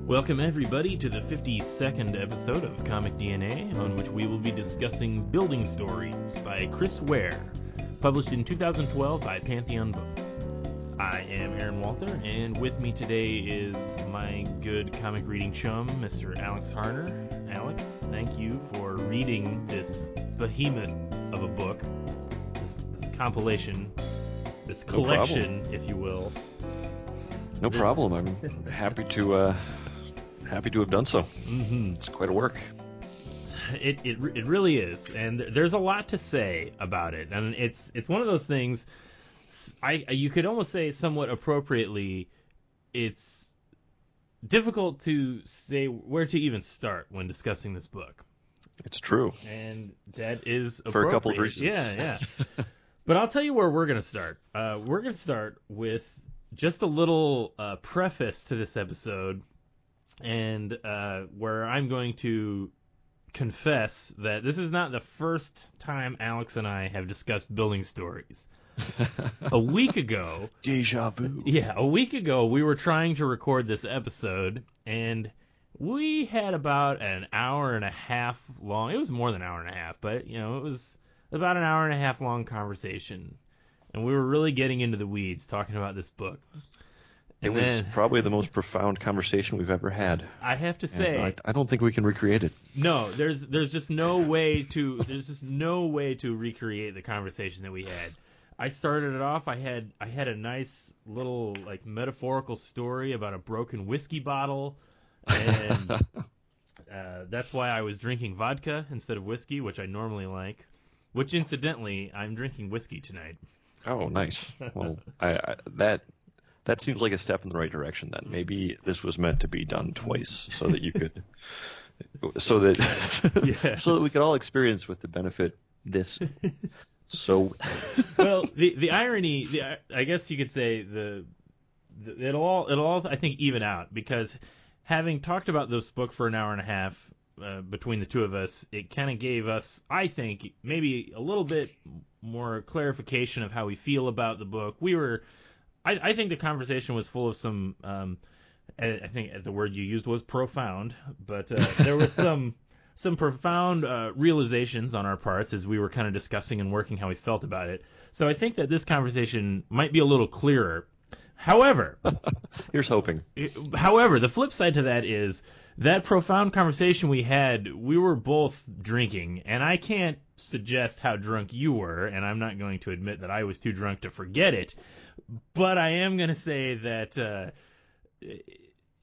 Welcome everybody to the 52nd episode of Comic DNA, on which we will be discussing Building Stories by Chris Ware, published in 2012 by Pantheon Books. I am Aaron Walther, and with me today is my good comic reading chum, Mr. Alex Harner. Alex, thank you for reading this behemoth of a book, this compilation, this collection, if you will. No problem. I'm happy to have done so. Mm-hmm. It's quite a work. It really is, and there's a lot to say about it, and it's one of those things. You could almost say somewhat appropriately, it's difficult to say where to even start when discussing this book. It's true, and that is for a couple of reasons. Yeah. But I'll tell you where we're gonna start. We're gonna start with just a little preface to this episode, and where I'm going to confess that this is not the first time Alex and I have discussed building stories. A week ago... Deja vu. Yeah, a week ago we were trying to record this episode, and we had about an hour and a half long... It was more than an hour and a half, but, it was about an hour and a half long conversation. And we were really getting into the weeds talking about this book. It was probably the most profound conversation we've ever had. I have to say, I don't think we can recreate it. No, there's just no way to recreate the conversation that we had. I started it off. I had a nice little metaphorical story about a broken whiskey bottle, and that's why I was drinking vodka instead of whiskey, which I normally like. Which, incidentally, I'm drinking whiskey tonight. Oh, nice. Well, that seems like a step in the right direction. Then maybe this was meant to be done twice, so that you could, so that we could all experience with the benefit this. So, well, the irony, I guess you could say it'll all I think even out, because having talked about this book for an hour and a half between the two of us, it kind of gave us, I think, maybe a little bit more clarification of how we feel about the book. I think the conversation was full of some, I think the word you used was profound, but there was some profound realizations on our parts as we were kind of discussing and working how we felt about it. So I think that this conversation might be a little clearer. However, here's hoping. However, the flip side to that is that profound conversation we had, we were both drinking, and I can't suggest how drunk you were, and I'm not going to admit that I was too drunk to forget it, but I am going to say that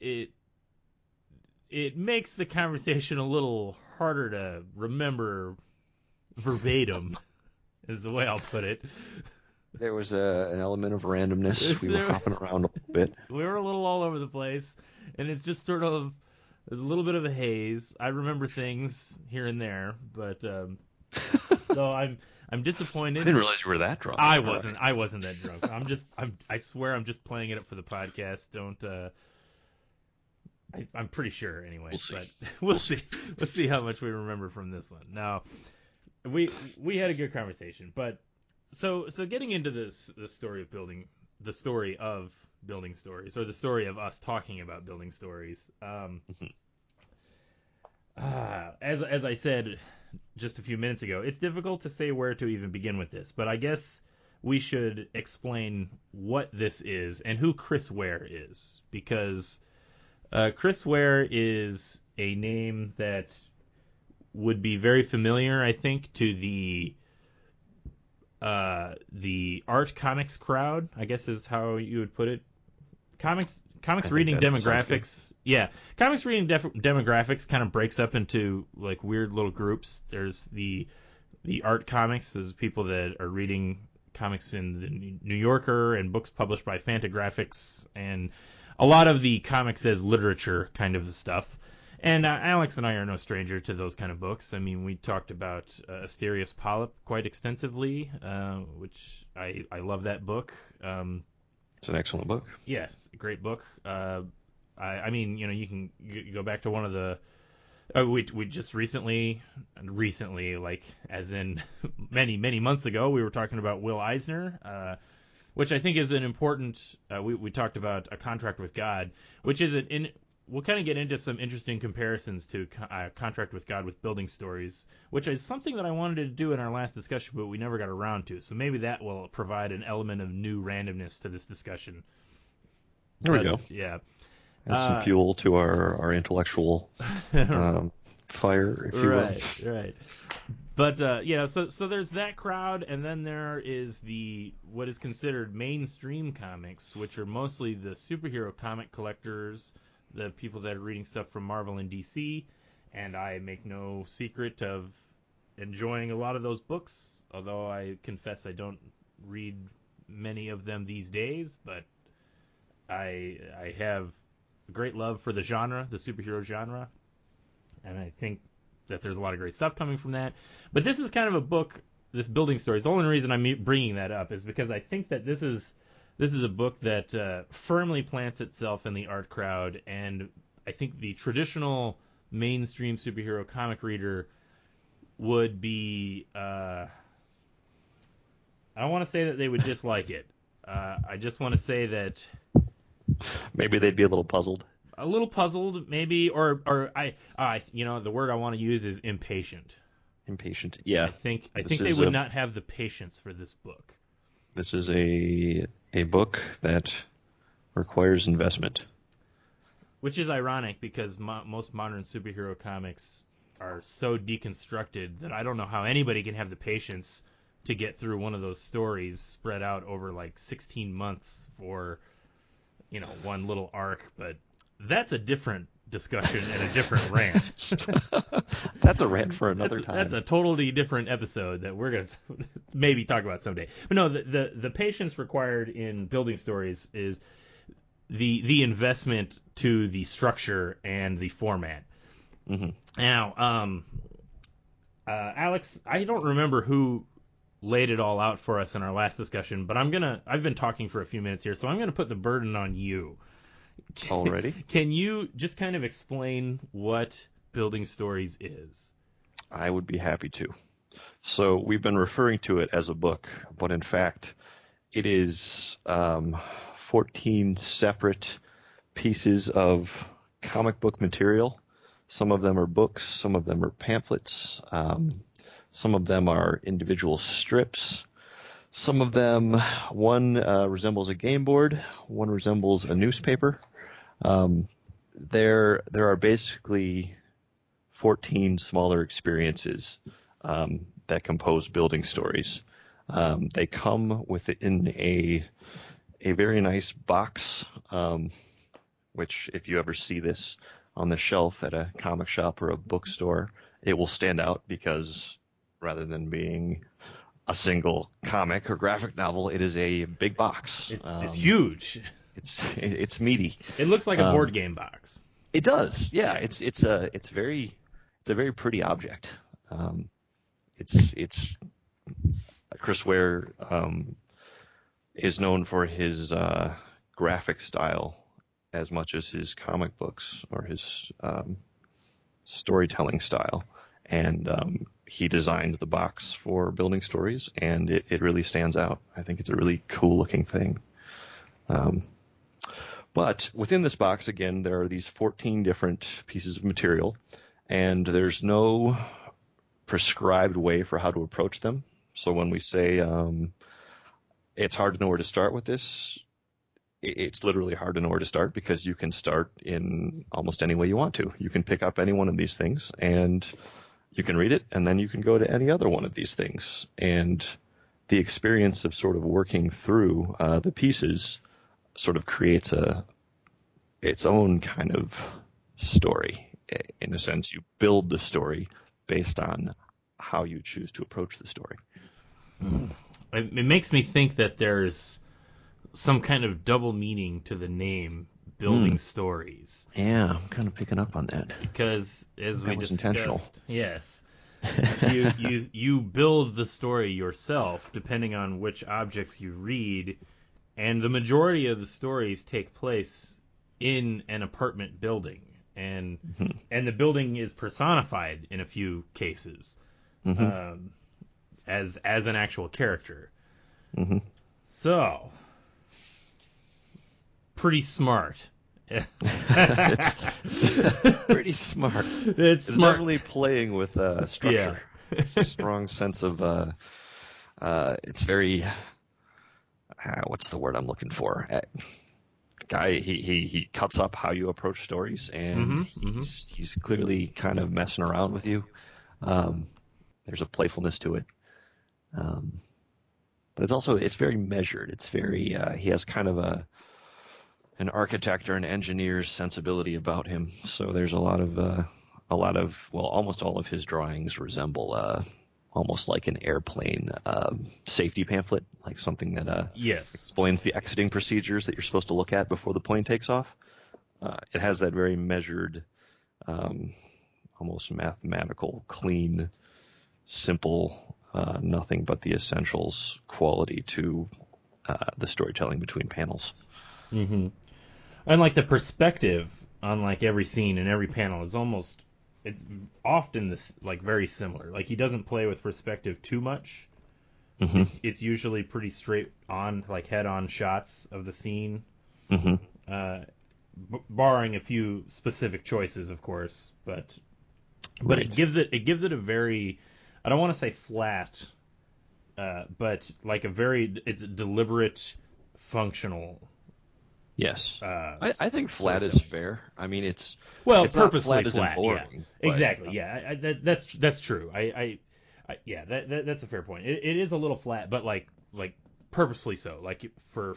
it makes the conversation a little harder to remember verbatim, is the way I'll put it. There was an element of randomness. We were hopping around a little bit. We were a little all over the place, and it's just sort of there's a little bit of a haze. I remember things here and there, but so I'm disappointed. I didn't realize you were that drunk. I wasn't that drunk. I swear I'm just playing it up for the podcast. Don't. I'm pretty sure anyway. We'll see. But we'll see. We'll see how much we remember from this one. Now, we had a good conversation, but so getting into the story of building stories, or the story of us talking about building stories. As I said just a few minutes ago, it's difficult to say where to even begin with this, but I guess we should explain what this is and who Chris Ware is, because Chris Ware is a name that would be very familiar, I think, to the art comics crowd, I guess is how you would put it. Comics reading demographics. Yeah, comics reading demographics kind of breaks up into weird little groups. There's the art comics. There's people that are reading comics in the New Yorker and books published by Fantagraphics, and a lot of the comics as literature kind of stuff. And Alex and I are no stranger to those kind of books. I mean, we talked about Asterios Polyp quite extensively, which I love that book. It's an excellent book. Yeah, it's a great book. I mean, you can go back to one of the... we just recently, as in many months ago, we were talking about Will Eisner, which I think is an important... we talked about A Contract with God, which is we'll kind of get into some interesting comparisons to Contract with God with building stories, which is something that I wanted to do in our last discussion, but we never got around to. So maybe that will provide an element of new randomness to this discussion. There we go. Yeah. Add some fuel to our intellectual fire, if you will. Right. But so there's that crowd, and then there is what is considered mainstream comics, which are mostly the superhero comic collectors, the people that are reading stuff from Marvel and DC, and I make no secret of enjoying a lot of those books, although I confess I don't read many of them these days, but I have a great love for the genre, the superhero genre, and I think that there's a lot of great stuff coming from that. But this is kind of a book, this building stories. The only reason I'm bringing that up is because I think that this is a book that firmly plants itself in the art crowd, and I think the traditional mainstream superhero comic reader would be, I don't want to say that they would dislike it. I just want to say that maybe they'd be a little puzzled. A little puzzled, maybe, or the word I want to use is impatient. Impatient, yeah. I think they would not have the patience for this book. This is a book that requires investment. Which is ironic because most modern superhero comics are so deconstructed that I don't know how anybody can have the patience to get through one of those stories spread out over like 16 months for, one little arc, but that's a different discussion and a different rant. That's a rant for another time. That's a totally different episode that we're going to maybe talk about someday. But no, the patience required in building stories is the investment to the structure and the format. Mm-hmm. Now, Alex, I don't remember who laid it all out for us in our last discussion, but I've been talking for a few minutes here, so I'm going to put the burden on you. Already? Can you just kind of explain what building stories is? I would be happy to. So we've been referring to it as a book, but in fact, it is 14 separate pieces of comic book material. Some of them are books, some of them are pamphlets, some of them are individual strips. Some of them, one resembles a game board, one resembles a newspaper. There are basically 14 smaller experiences that compose building stories. They come within a very nice box, which if you ever see this on the shelf at a comic shop or a bookstore, it will stand out because rather than being a single comic or graphic novel, it is a big box. It's huge. It's meaty. It looks like a board game box. It does. Yeah. It's a very pretty object. It's Chris Ware is known for his graphic style as much as his comic books or his storytelling style. And he designed the box for building stories, and it really stands out. I think it's a really cool-looking thing. But within this box, again, there are these 14 different pieces of material, and there's no prescribed way for how to approach them. So when we say it's hard to know where to start with this, it's literally hard to know where to start because you can start in almost any way you want to. You can pick up any one of these things, and you can read it, and then you can go to any other one of these things. And the experience of sort of working through the pieces sort of creates its own kind of story. In a sense, you build the story based on how you choose to approach the story. It makes me think that there's some kind of double meaning to the name building stories. Yeah, I'm kind of picking up on that. Because as we discussed, intentional. Yes. you build the story yourself depending on which objects you read, and the majority of the stories take place in an apartment building, and the building is personified in a few cases as an actual character. So pretty smart. It's pretty smart. It's smart. Definitely playing with structure. Yeah. There's a strong sense of it's very what's the word I'm looking for? Guy, he cuts up how you approach stories, and he's clearly kind of messing around with you. There's a playfulness to it, but it's very measured. It's very he has kind of an architect or an engineer's sensibility about him. So there's a lot of almost all of his drawings resemble almost like an airplane safety pamphlet, like something that yes, explains the exiting procedures that you're supposed to look at before the plane takes off. It has that very measured, almost mathematical, clean, simple, nothing but the essentials quality to the storytelling between panels. Mm-hmm. And like the perspective on like every scene and every panel is almost, it's often this like very similar. Like he doesn't play with perspective too much. Mm-hmm. It's usually pretty straight on, like head on shots of the scene. Mm-hmm. Barring a few specific choices, of course, but Right. it gives it a very, I don't want to say flat, but like it's a deliberate, functional. Yes, I think flat is fair. I mean, it's purposely not flat. Boring, yeah, but, exactly. Yeah, that's true. Yeah, that's a fair point. It is a little flat, but like purposely so. Like for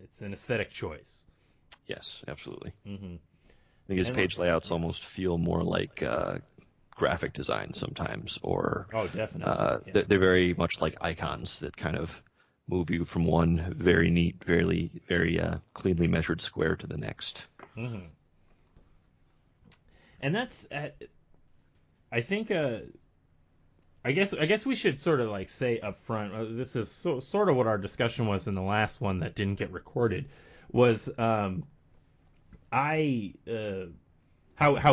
it's an aesthetic choice. Yes, absolutely. Mm-hmm. I think his page layouts almost feel more like graphic design sometimes, or oh, definitely. They're very much like icons that kind of move you from one very neat, very cleanly measured square to the next. Mm-hmm. And that's, I think, I guess we should sort of like say up front. This is sort of what our discussion was in the last one that didn't get recorded. Was how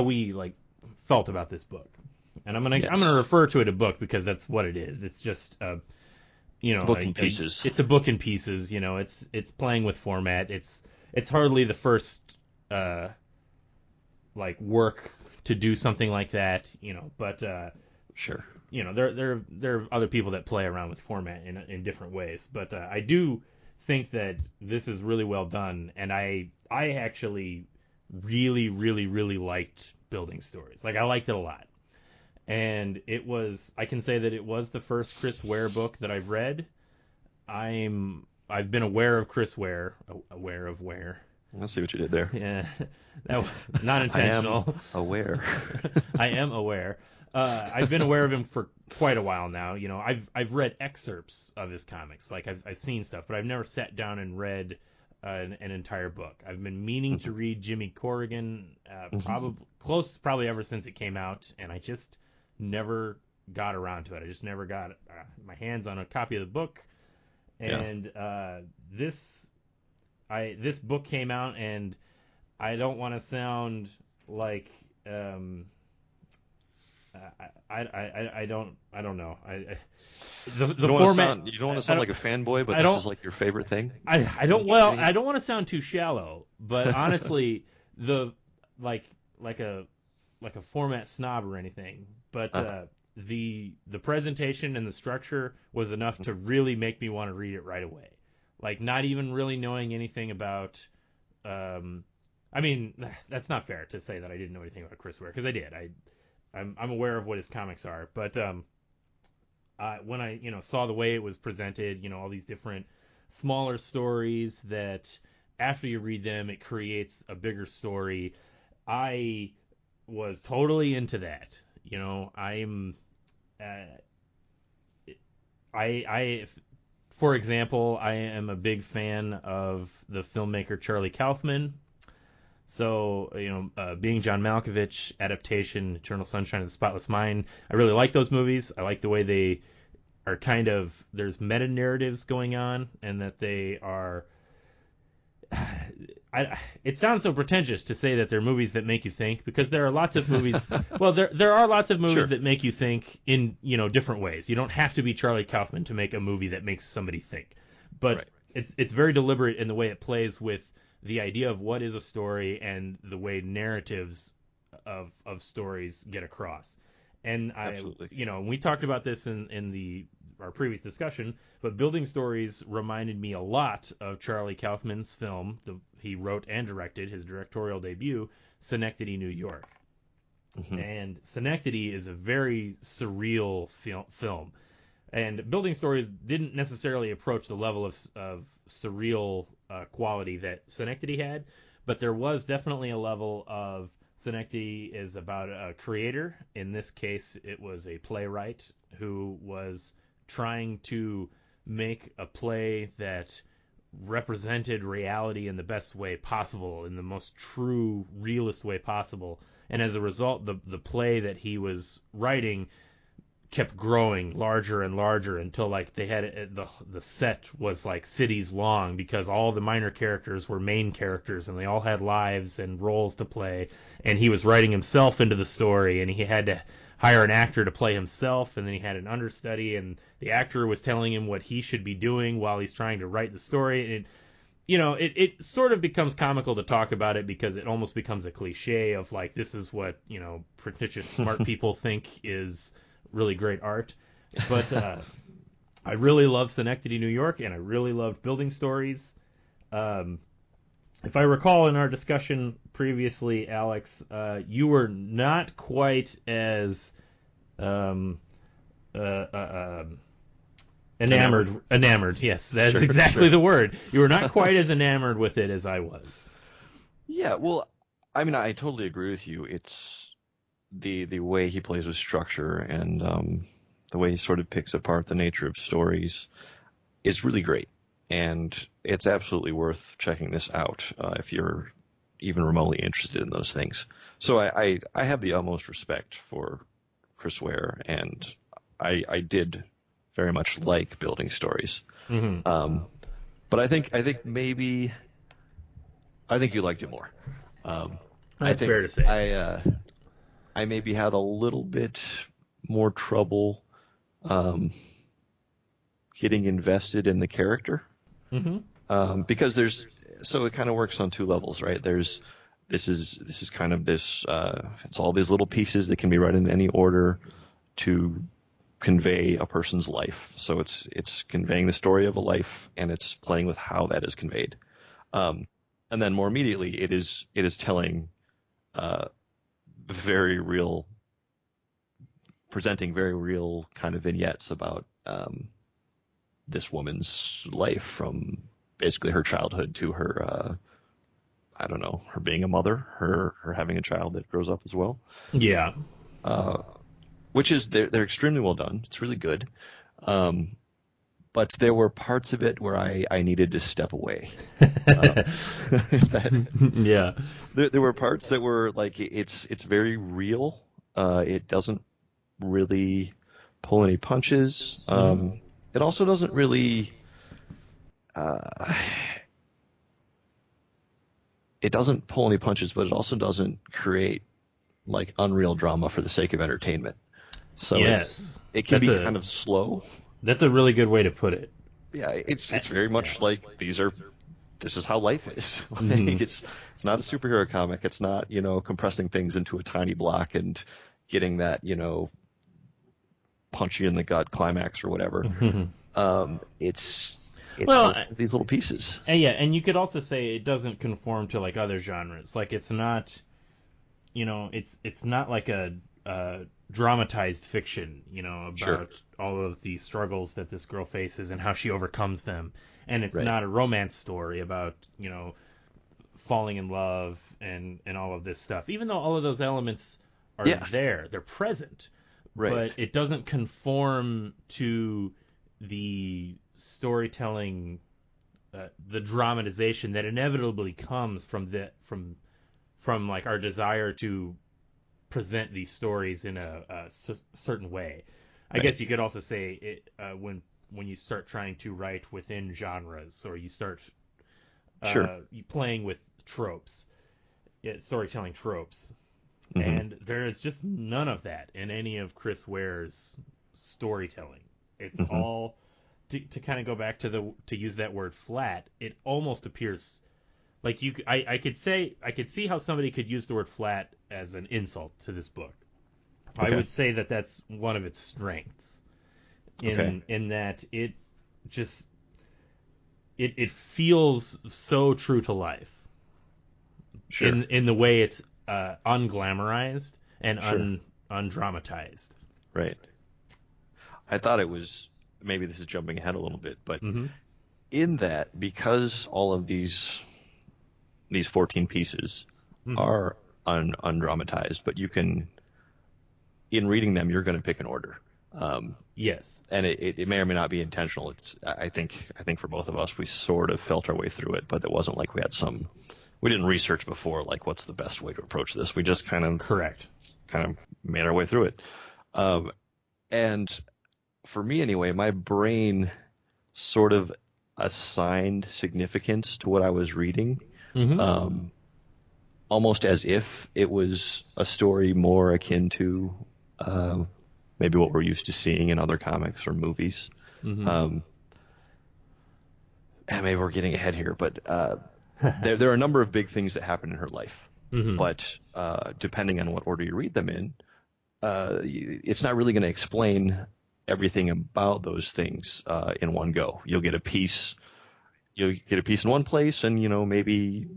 we like felt about this book, and I'm gonna refer to it a book because that's what it is. It's just book in pieces. It's a book in pieces. It's playing with format. It's hardly the first like work to do something like that. But sure. There are other people that play around with format in different ways. But I do think that this is really well done, and I actually really, really, really liked building stories. Like I liked it a lot. And I can say that it was the first Chris Ware book that I've read. I've been aware of Chris Ware, aware of Ware. I see what you did there. Yeah, that was not intentional. I am aware. I am aware. I've been aware of him for quite a while now. I've read excerpts of his comics. Like I've seen stuff, but I've never sat down and read an entire book. I've been meaning to read Jimmy Corrigan, probably ever since it came out, and I just never got around to it. I just never got my hands on a copy of the book. And this book came out, and I don't want to sound like I don't know. The format. You don't want to sound like a fanboy, but this is like your favorite thing. I don't want to sound too shallow, but honestly, like a format snob or anything, but the presentation and the structure was enough to really make me want to read it right away. Like not even really knowing anything about. I mean, that's not fair to say that I didn't know anything about Chris Ware, because I did. I'm aware of what his comics are, but when I saw the way it was presented, all these different smaller stories that after you read them it creates a bigger story, I was totally into that. For example, I am a big fan of the filmmaker Charlie Kaufman. So, Being John Malkovich, adaptation, Eternal Sunshine of the Spotless Mind, I really like those movies. I like the way they are kind of, there's meta-narratives going on, and that they are, it sounds so pretentious to say that they're movies that make you think, because there are lots of movies, well, there are lots of movies Sure. that make you think in, different ways. You don't have to be Charlie Kaufman to make a movie that makes somebody think. But Right. it's very deliberate in the way it plays with the idea of what is a story and the way narratives of stories get across. And Absolutely. we talked about this in our previous discussion, but building stories reminded me a lot of Charlie Kaufman's film. He wrote and directed his directorial debut, Synecdoche, New York. Mm-hmm. And Synecdoche is a very surreal film. And building stories didn't necessarily approach the level of surreal quality that Synecdoche had, but there was definitely a level of Synecdoche is about a creator. In this case, it was a playwright who was trying to make a play that represented reality in the best way possible, in the most true, realist way possible. And as a result, the play that he was writing kept growing larger and larger until like they had the set was like cities long, because all the minor characters were main characters and they all had lives and roles to play, and he was writing himself into the story, and he had to hire an actor to play himself, and then he had an understudy, and the actor was telling him what he should be doing while he's trying to write the story. And it sort of becomes comical to talk about it because it almost becomes a cliche of like, this is what pretentious smart people think is really great art. But I really love Synecdoche, New York, and I really loved building stories. If I recall in our discussion previously, Alex, you were not quite as enamored. Yes, that's Sure, exactly sure. the word. You were not quite as enamored with it as I was. Yeah, well, I mean, I totally agree with you. It's the way he plays with structure and the way he sort of picks apart the nature of stories is really great. And it's absolutely worth checking this out if you're even remotely interested in those things. So I have the utmost respect for Chris Ware, and I did very much like building stories. Mm-hmm. But I think maybe you liked it more. I That's think fair to say. I maybe had a little bit more trouble getting invested in the character. Mm-hmm. Because it kind of works on two levels, right? This is kind of this, it's all these little pieces that can be read in any order to convey a person's life. So it's conveying the story of a life, and it's playing with how that is conveyed. And then more immediately, it is telling very real, presenting very real kind of vignettes about this woman's life, from basically her childhood to her, I don't know, her being a mother, her having a child that grows up as well. Yeah. Which is, they're extremely well done. It's really good. But there were parts of it where I needed to step away. Yeah. There were parts that were like, it's very real. It doesn't really pull any punches. It also doesn't really. It doesn't pull any punches, but it also doesn't create like unreal drama for the sake of entertainment. So yes, it can be kind of slow. That's a really good way to put it. Yeah, it's very much like this is how life is. Mm-hmm. It's not a superhero comic. It's not, compressing things into a tiny block and getting that, punch you in the gut climax or whatever. Mm-hmm. It's well, these little pieces. And you could also say it doesn't conform to like other genres. Like it's not, it's not like a dramatized fiction, about Sure. all of the struggles that this girl faces and how she overcomes them. And it's Right. not a romance story about, falling in love and all of this stuff. Even though all of those elements are there, they're present. Right. But it doesn't conform to the storytelling, the dramatization that inevitably comes from like our desire to present these stories in a certain way. I guess you could also say it when you start trying to write within genres, or you start you playing with tropes, storytelling tropes. Mm-hmm. And there is just none of that in any of Chris Ware's storytelling. It's all to kind of go back to use that word flat. It almost appears like I could see how somebody could use the word flat as an insult to this book. Okay. I would say that that's one of its strengths in that it just it feels so true to life. Sure. In the way it's unglamorized and Sure. undramatized. Right. I thought it was, maybe this is jumping ahead a little bit, but Mm-hmm. in that, because all of these 14 pieces Mm-hmm. are undramatized, but you can, in reading them, you're going to pick an order. Yes. And it may or may not be intentional. I think for both of us, we sort of felt our way through it, but it wasn't like we didn't research before, like what's the best way to approach this. We just Correct. kind of made our way through it. And for me anyway, my brain sort of assigned significance to what I was reading, Mm-hmm. almost as if it was a story more akin to maybe what we're used to seeing in other comics or movies. Mm-hmm. And maybe we're getting ahead here, but there are a number of big things that happen in her life. Mm-hmm. But depending on what order you read them in, it's not really going to explain everything about those things in one go. You'll get a piece in one place, and maybe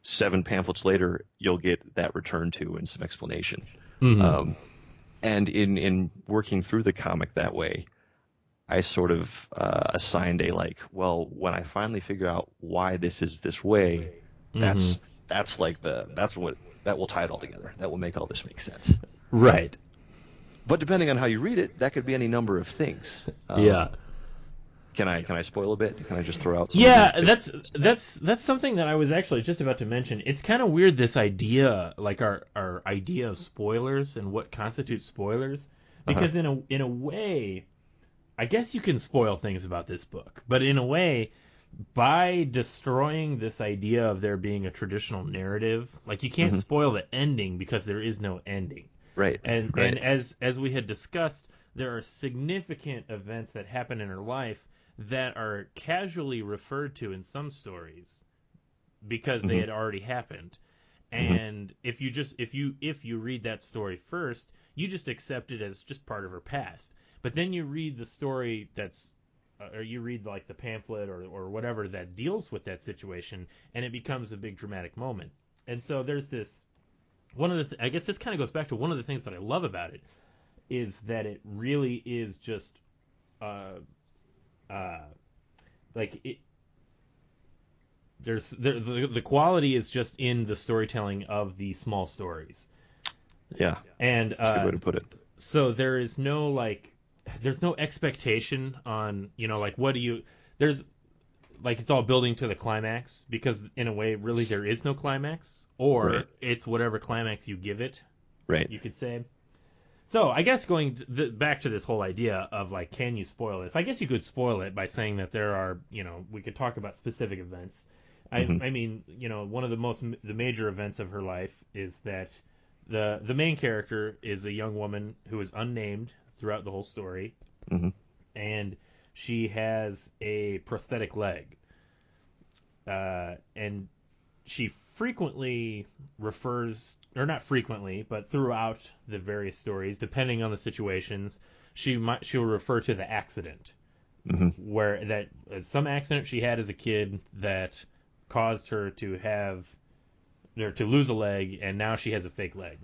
7 pamphlets later, you'll get that returned to and some explanation. Mm-hmm. And in working through the comic that way, I sort of assigned when I finally figure out why this is this way, Mm-hmm. that's what that will tie it all together. That will make all this make sense. Right. But depending on how you read it, that could be any number of things. Yeah. Can I spoil a bit? Can I just throw out some? Yeah, that's something that I was actually just about to mention. It's kind of weird, this idea, like our idea of spoilers and what constitutes spoilers, because in a way, I guess you can spoil things about this book, but in a way, by destroying this idea of there being a traditional narrative, like you can't spoil the ending because there is no ending. Right. And Right. as we had discussed, there are significant events that happen in her life that are casually referred to in some stories because they had already happened. And if you read that story first, you just accept it as just part of her past. But then you read the story or you read like the pamphlet or whatever that deals with that situation, and it becomes a big dramatic moment. And so there's this I guess this kind of goes back to one of the things that I love about it is that it really is just like it. The quality is just in the storytelling of the small stories. Yeah. And That's a good way to put it. so there's no expectation on there's like it's all building to the climax, because in a way really there is no climax, or Right. it's whatever climax you give it, Right. you could say. So I guess going back to this whole idea of like, can you spoil this? I guess you could spoil it by saying that there are, we could talk about specific events. I mean, one of the major events of her life is that the main character is a young woman who is unnamed throughout the whole story, and she has a prosthetic leg, and she frequently refers, or not frequently, but throughout the various stories, depending on the situations, she'll refer to the accident, where that some accident she had as a kid that caused her to lose a leg, and now she has a fake leg.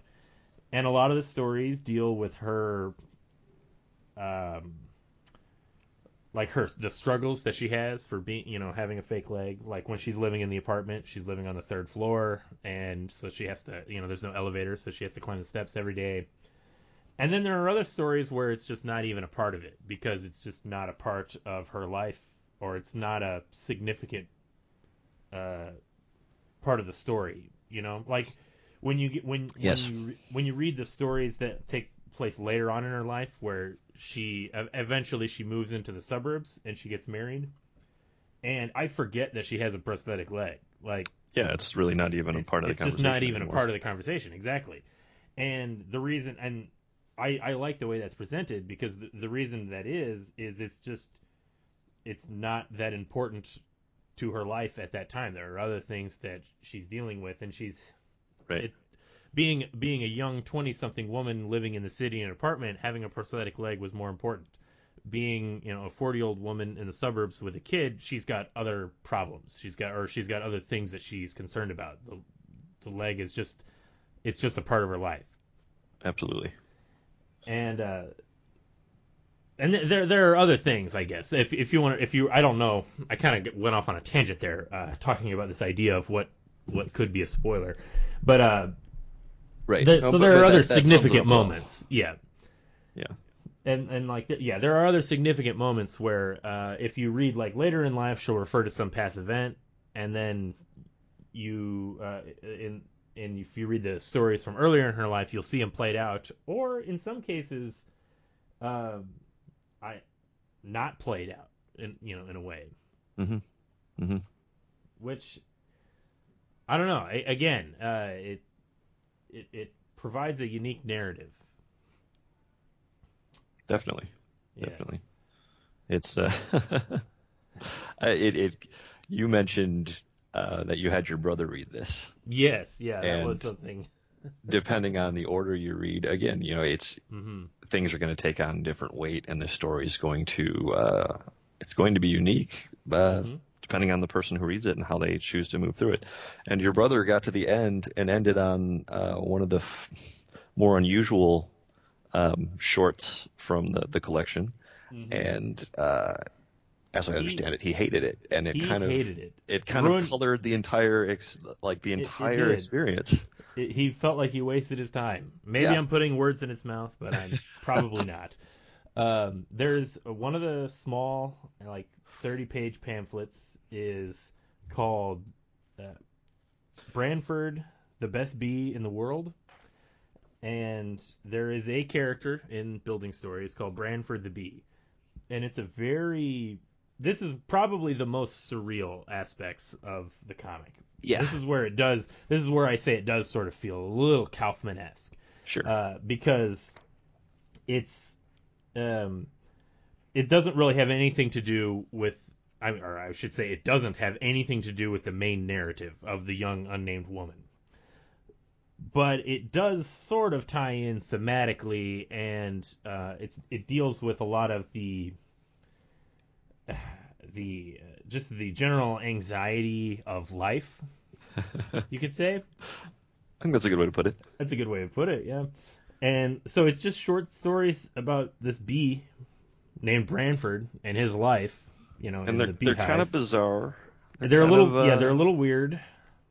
And a lot of the stories deal with her, the struggles that she has for being, having a fake leg. Like when she's living in the apartment, she's living on the 3rd floor, and so she has to, there's no elevator, so she has to climb the steps every day. And then there are other stories where it's just not even a part of it, because it's just not a part of her life, or it's not a significant part of the story. Like when you get when you read the stories that take place later on in her life, where she eventually moves into the suburbs and she gets married, and I forget that she has a prosthetic leg. Like, yeah, it's really not even a part of the conversation. It's just not even anymore. a part of the conversation, exactly. And the reason, and I like the way that's presented, because the reason that is it's not that important to her life at that time. There are other things that she's dealing with, and she's Right. being a young 20-something woman living in the city in an apartment, having a prosthetic leg was more important. Being, a 40-year-old woman in the suburbs with a kid, she's got other problems. She's got other things that she's concerned about. The leg is just a part of her life. Absolutely. And there are other things, I guess. If you I don't know, I kind of went off on a tangent there, talking about this idea of what could be a spoiler, but right. So there are other significant moments. Yeah. Yeah. And there are other significant moments where if you read like later in life, she'll refer to some past event, and then you if you read the stories from earlier in her life, you'll see them played out, or in some cases, not played out in a way. Mm-hmm. Mm-hmm. Which I don't know. Again, it provides a unique narrative. Definitely. Yes. Definitely. It's you mentioned that you had your brother read this. Yes, yeah, that And was something. depending on the order you read, again, it's Mm-hmm. things are going to take on different weight, and the story is going to it's going to be unique depending on the person who reads it and how they choose to move through it. And your brother got to the end and ended on one of the more unusual shorts from the collection, and as I understand it, he hated it, and it kind of colored the entire experience. He felt like he wasted his time. Maybe I'm putting words in his mouth, but I'm probably not. There's one of the small, 30-page pamphlets is called Branford, the Best Bee in the World. And there is a character in Building Stories called Branford the Bee. And this is probably the most surreal aspects of the comic. Yeah. This is where I say it does sort of feel a little Kaufman-esque. Sure. Because it doesn't really have anything to do with, or I should say it doesn't have anything to do with the main narrative of the young unnamed woman. But it does sort of tie in thematically, and it deals with a lot of the general anxiety of life, you could say. I think that's a good way to put it. That's a good way to put it, yeah. And so it's just short stories about this bee named Branford and his life, and in the beehive. They're kind of bizarre. They're a little weird.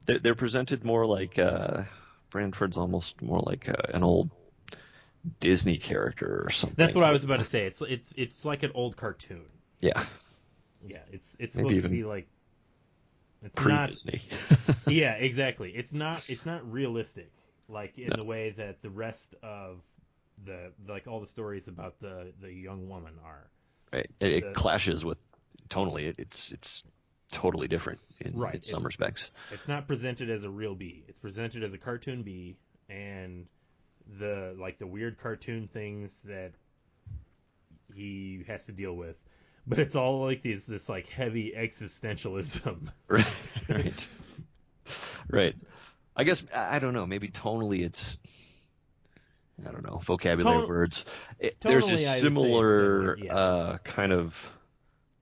They're presented more like Branford's almost more like an old Disney character or something. That's what I was about to say. It's like an old cartoon. Yeah. Yeah, it's supposed to be like it's pre-Disney. Yeah, exactly. It's not realistic like in the way that the rest of all the stories about the young woman are. Right. It clashes with tonally. It's totally different in some respects. It's not presented as a real bee. It's presented as a cartoon bee, and the weird cartoon things that he has to deal with. But it's all like this heavy existentialism. Right. Right. I guess I don't know. Maybe tonally it's vocabulary words. There's a similar kind of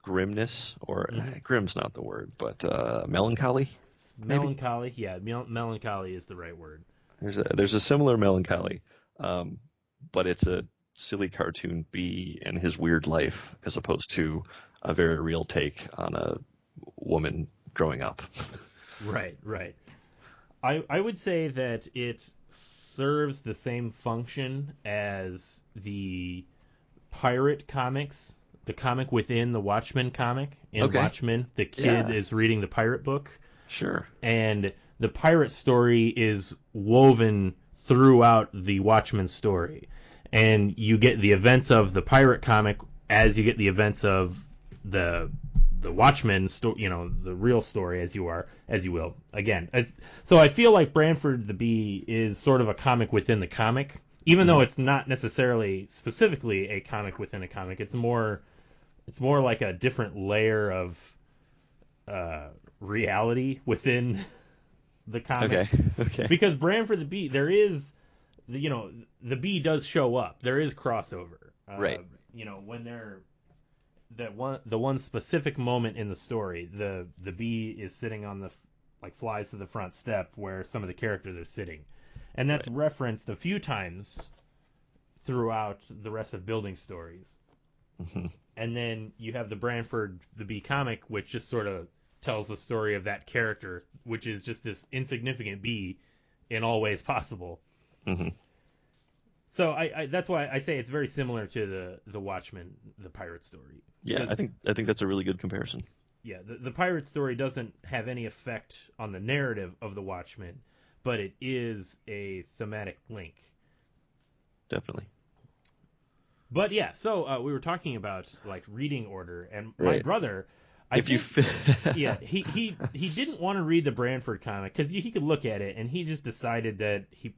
grimness, or grim's not the word, but melancholy. Melancholy, yeah, melancholy is the right word. There's a similar melancholy, but it's a silly cartoon bee and his weird life, as opposed to a very real take on a woman growing up. Right. I would say that it serves the same function as the pirate comics, the comic within the Watchmen comic. In Watchmen, the kid is reading the pirate book. Sure. And the pirate story is woven throughout the Watchmen story. And you get the events of the pirate comic as you get the events of the Watchmen story, the real story as you will. Again, so I feel like Branford the Bee is sort of a comic within the comic, even though it's not necessarily specifically a comic within a comic. It's more like a different layer of reality within the comic. Okay. Because Branford the Bee, there is, the bee does show up. There is crossover. Right. When the one specific moment in the story, the bee is sitting on flies to the front step where some of the characters are sitting, and that's referenced a few times throughout the rest of Building Stories. Mm-hmm. And then you have the Branford the Bee comic, which just sort of tells the story of that character, which is just this insignificant bee in all ways possible. Mm-hmm. So I that's why I say it's very similar to the Watchmen, the pirate story. Yeah, I think that's a really good comparison. Yeah, the pirate story doesn't have any effect on the narrative of the Watchmen, but it is a thematic link. Definitely. But yeah, so we were talking about reading order, and my brother, he didn't want to read the Branford comic because he could look at it and he just decided that he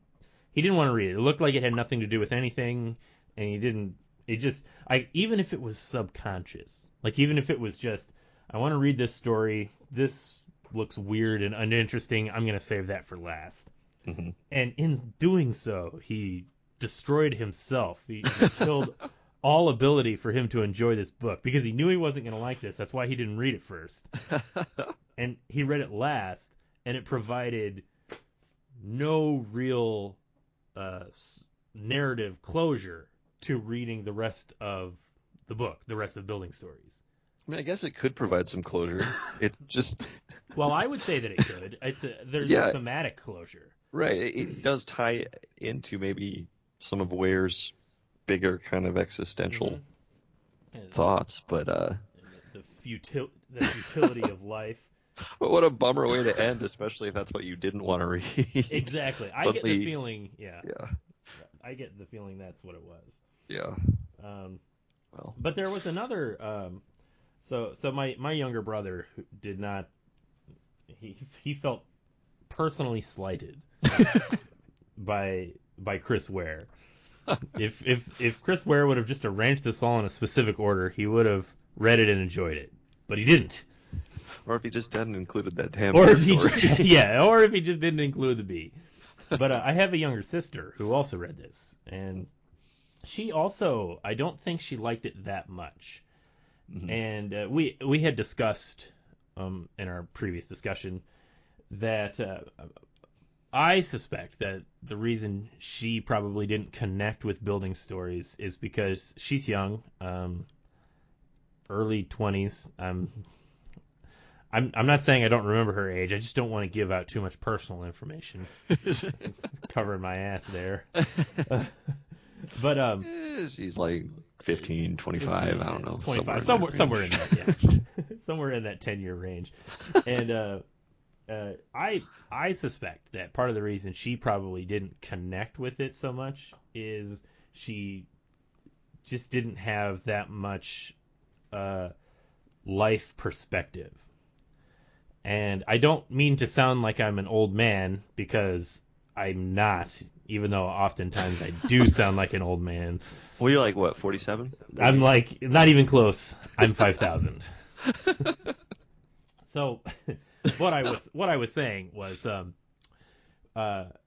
didn't want to read it. It looked like it had nothing to do with anything, and he didn't. It just even if it was subconscious, even if it was just I want to read this story. This looks weird and uninteresting. I'm gonna save that for last. Mm-hmm. And in doing so, he destroyed himself. He killed all ability for him to enjoy this book because he knew he wasn't going to like this. That's why he didn't read it first. And he read it last, and it provided no real narrative closure to reading the rest of the book, the rest of Building Stories. I mean, I guess it could provide some closure. It's just... Well, I would say that it could. There's a thematic closure. Right. It does tie into maybe some of Ware's bigger kind of existential thoughts, but... The futility of life. But what a bummer way to end, especially if that's what you didn't want to read. Exactly. I get the feeling... Yeah. I get the feeling that's what it was. Yeah. Well. But there was another... So my younger brother did not... He felt personally slighted by Chris Ware. If Chris Ware would have just arranged this all in a specific order, he would have read it and enjoyed it. But he didn't. Or if he just hadn't included that damn or if he just didn't include the bee. But I have a younger sister who also read this, and she also, I don't think she liked it that much. Mm-hmm. And we had discussed in our previous discussion that I suspect that the reason she probably didn't connect with Building Stories is because she's young, early 20s. I'm not saying I don't remember her age. I just don't want to give out too much personal information. Covering my ass there. But she's like 15, 25, 15, I don't know. 25, somewhere in that, yeah. Somewhere in that 10-year range. And I suspect that part of the reason she probably didn't connect with it so much is she just didn't have that much life perspective. And I don't mean to sound like I'm an old man, because I'm not, even though oftentimes I do sound like an old man. Well, you're like, what, 47? I'm like, not even close. I'm 5,000. So what I was saying was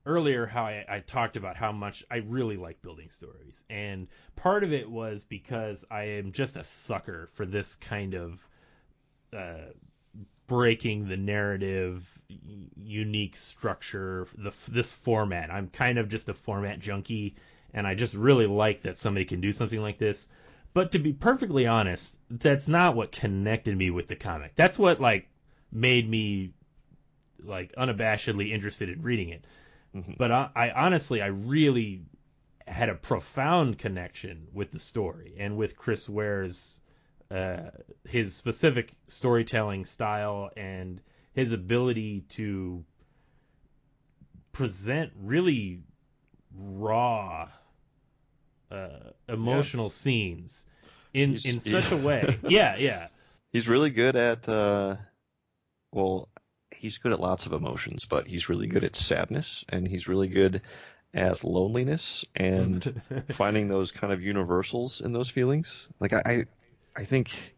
earlier how I talked about how much I really like Building Stories. And part of it was because I am just a sucker for this kind of breaking the narrative, unique structure, this format. I'm kind of just a format junkie, and I just really like that somebody can do something like this. But to be perfectly honest, that's not what connected me with the comic. That's what made me unabashedly interested in reading it. Mm-hmm. But I honestly, I really had a profound connection with the story and with Chris Ware's his specific storytelling style and his ability to present really raw emotional scenes in such a way. Yeah. He's really good at he's good at lots of emotions, but he's really good at sadness, and he's really good at loneliness and finding those kind of universals in those feelings. I think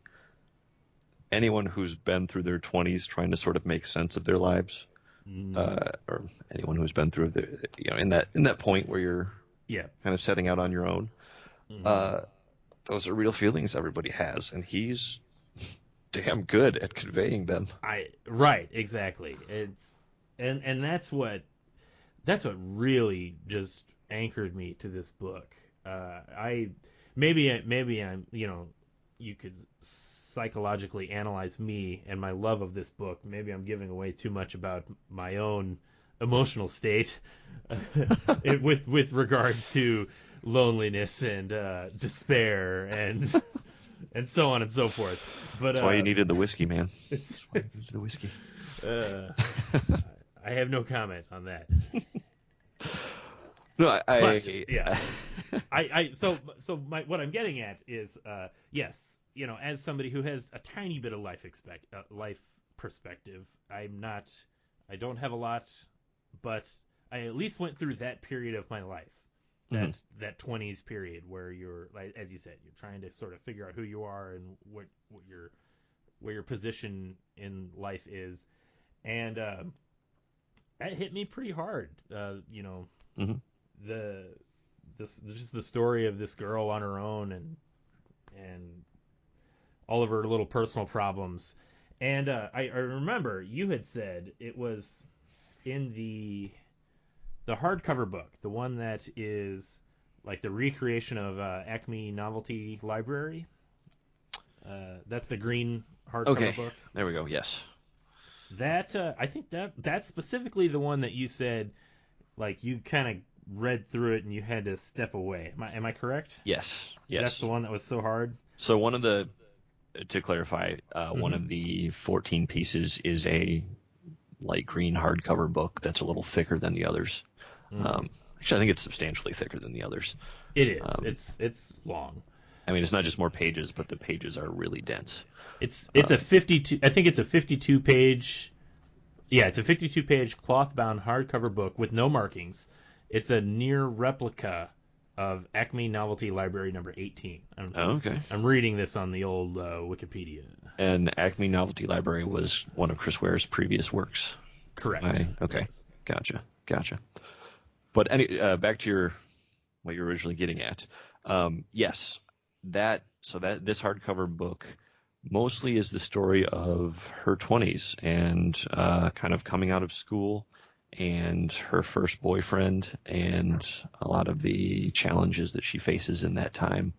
anyone who's been through their 20s trying to sort of make sense of their lives, or anyone who's been through in that point where you're kind of setting out on your own, those are real feelings everybody has, and he's damn good at conveying them. Right, exactly. And that's what really just anchored me to this book. Maybe I'm, you could psychologically analyze me and my love of this book. Maybe I'm giving away too much about my own emotional state with regards to loneliness and despair and so on and so forth. But that's why you needed the whiskey, man. That's why you needed the whiskey. I have no comment on that. No, what I'm getting at is, yes, as somebody who has a tiny bit of life perspective, I don't have a lot, but I at least went through that period of my life, that 20s period where you're, like, as you said, you're trying to sort of figure out who you are and where your position in life is, and that hit me pretty hard. Just the story of this girl on her own and all of her little personal problems. And I remember you had said it was in the hardcover book, the one that is like the recreation of Acme Novelty Library. That's the green hardcover book. There we go. Yes. That I think that's specifically the one that you said, like, you kind of read through it and you had to step away. Am I correct? Yes. That's the one that was so hard. So to clarify, one of the 14 pieces is a light green hardcover book that's a little thicker than the others. Actually, I think it's substantially thicker than the others. It is. It's long. I mean, it's not just more pages, but the pages are really dense. It's a 52. I think it's a 52 page. Yeah, it's a 52 page cloth bound hardcover book with no markings. It's a near replica of Acme Novelty Library number 18. I'm reading this on the old Wikipedia. And Acme Novelty Library was one of Chris Ware's previous works. Correct. Okay. Yes. Gotcha. But back to what you were originally getting at. Yes, this hardcover book mostly is the story of her 20s and kind of coming out of school and her first boyfriend and a lot of the challenges that she faces in that time.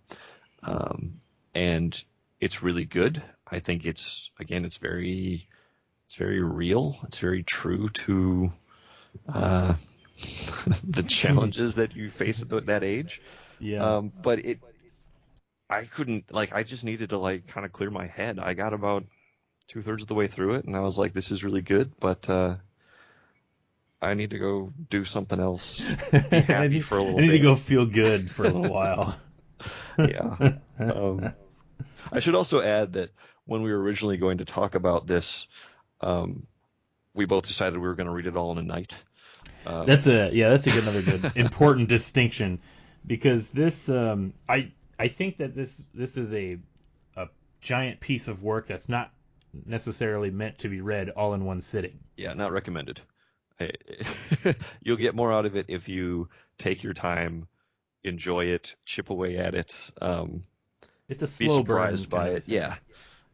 And it's really good. I think it's very real. It's very true to the challenges that you face at that age. Yeah. But I just needed to kind of clear my head. I got about 2/3 of the way through it and I was like, this is really good, but I need to go do something else. Be happy for a little bit. I need to go feel good for a little while. Yeah. I should also add that when we were originally going to talk about this, we both decided we were going to read it all in a night. That's another good important distinction, because this I think that this is a giant piece of work that's not necessarily meant to be read all in one sitting. Yeah, not recommended. You'll get more out of it if you take your time, enjoy it, chip away at it. It's a slow be surprised burn by it. Yeah.